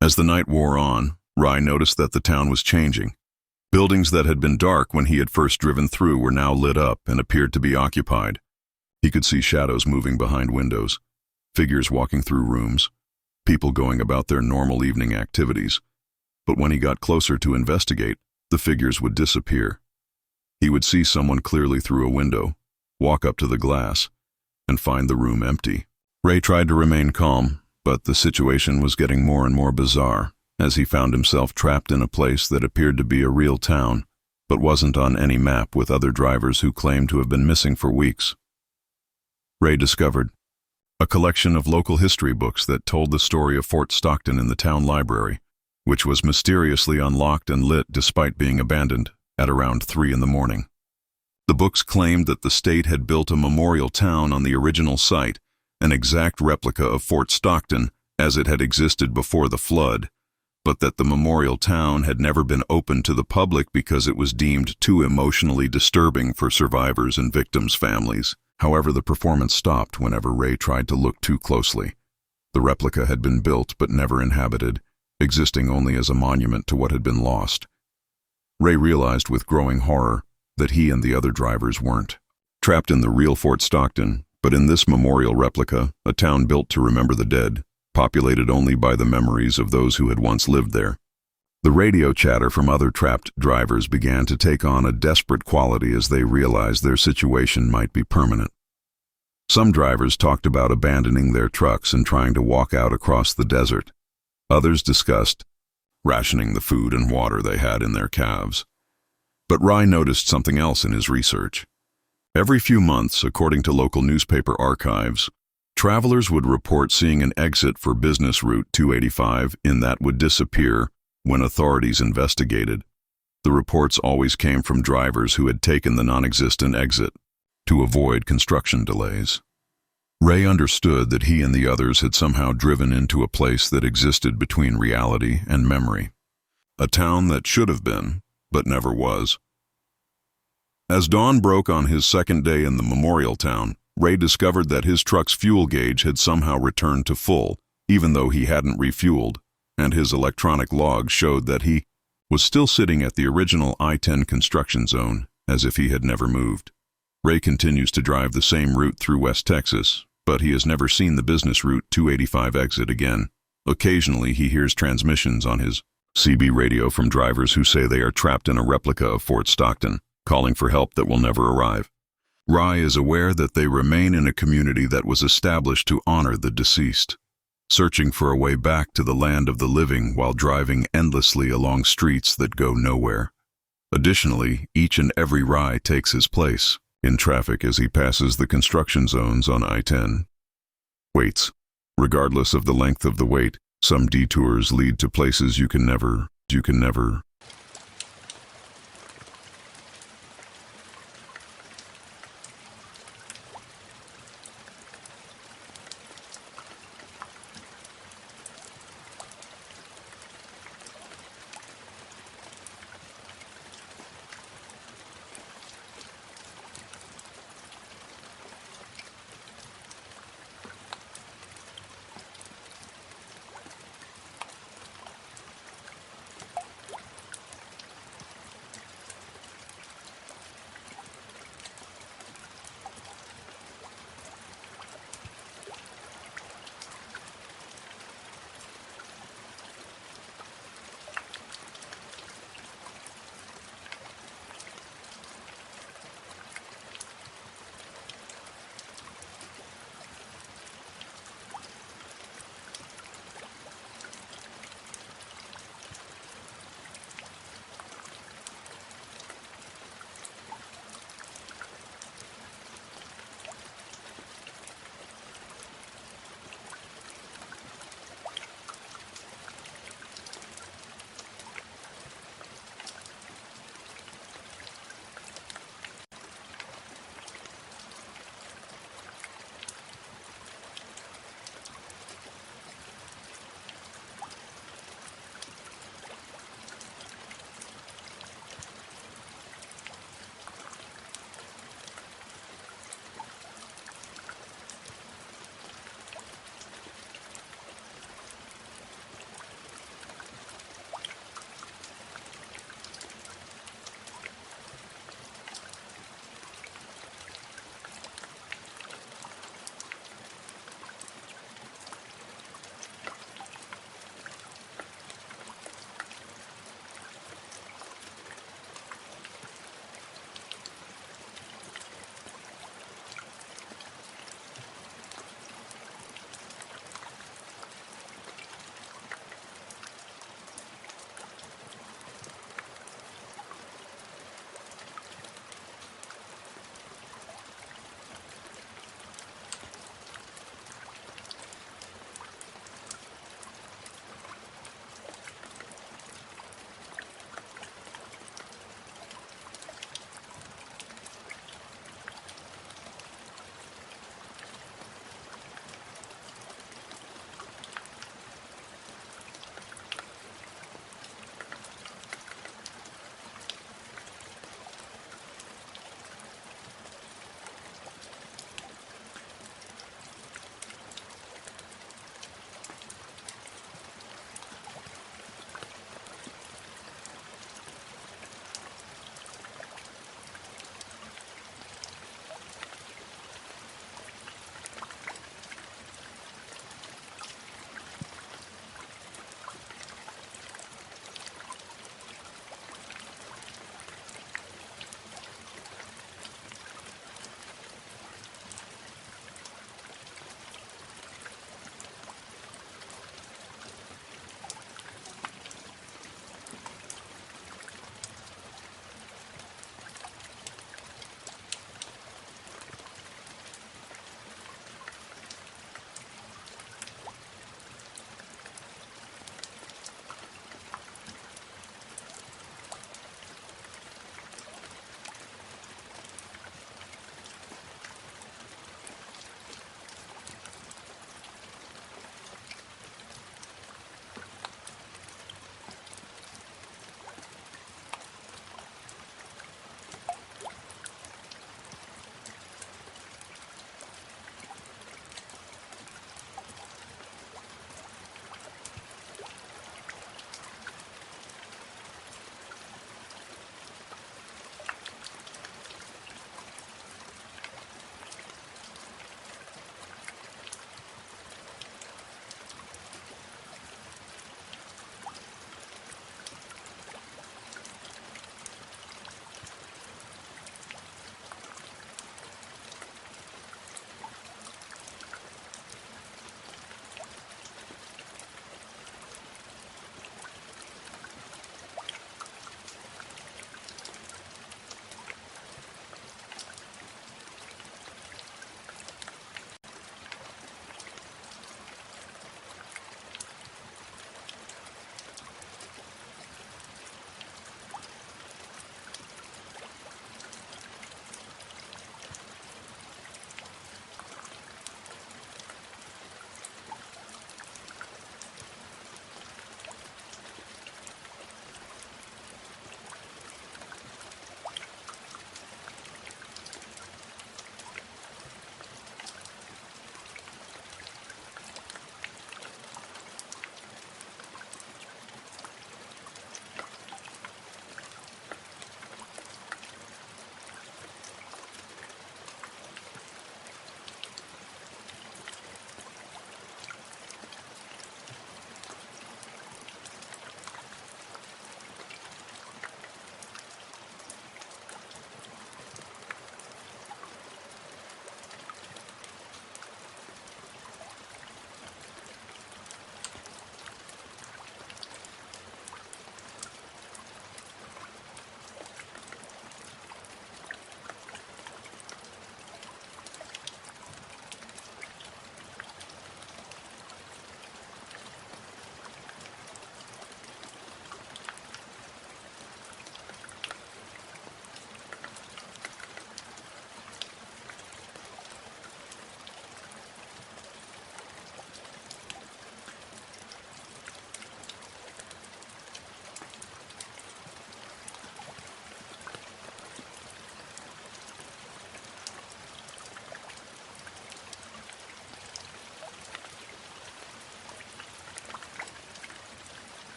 As the night wore on, Ray noticed that the town was changing. Buildings that had been dark when he had first driven through were now lit up and appeared to be occupied. He could see shadows moving behind windows, figures walking through rooms, people going about their normal evening activities. But when he got closer to investigate, the figures would disappear. He would see someone clearly through a window, walk up to the glass, and find the room empty. Ray tried to remain calm, but the situation was getting more and more bizarre as he found himself trapped in a place that appeared to be a real town, but wasn't on any map with other drivers who claimed to have been missing for weeks. Ray discovered a collection of local history books that told the story of Fort Stockton in the town library, which was mysteriously unlocked and lit despite being abandoned at around 3 in the morning. The books claimed that the state had built a memorial town on the original site, an exact replica of Fort Stockton as it had existed before the flood, but that the memorial town had never been opened to the public because it was deemed too emotionally disturbing for survivors and victims' families. However, the performance stopped whenever Ray tried to look too closely. The replica had been built but never inhabited, existing only as a monument to what had been lost. Ray realized with growing horror that he and the other drivers weren't trapped in the real Fort Stockton, but in this memorial replica, a town built to remember the dead, populated only by the memories of those who had once lived there. The radio chatter from other trapped drivers began to take on a desperate quality as they realized their situation might be permanent. Some drivers talked about abandoning their trucks and trying to walk out across the desert. Others discussed rationing the food and water they had in their calves. But Rai noticed something else in his research. Every few months, according to local newspaper archives, travelers would report seeing an exit for business route 285 that would disappear when authorities investigated. The reports always came from drivers who had taken the non-existent exit to avoid construction delays. Ray understood that he and the others had somehow driven into a place that existed between reality and memory. A town that should have been, but never was. As dawn broke on his second day in the memorial town, Ray discovered that his truck's fuel gauge had somehow returned to full, even though he hadn't refueled, and his electronic log showed that he was still sitting at the original I-10 construction zone, as if he had never moved. Ray continues to drive the same route through West Texas, but he has never seen the business route 285 exit again. Occasionally, he hears transmissions on his CB radio from drivers who say they are trapped in a replica of Fort Stockton, calling for help that will never arrive. Rai is aware that they remain in a community that was established to honor the deceased, searching for a way back to the land of the living while driving endlessly along streets that go nowhere. Additionally, each and every Rai takes his place in traffic as he passes the construction zones on I-10. Waits. Regardless of the length of the wait, some detours lead to places you can never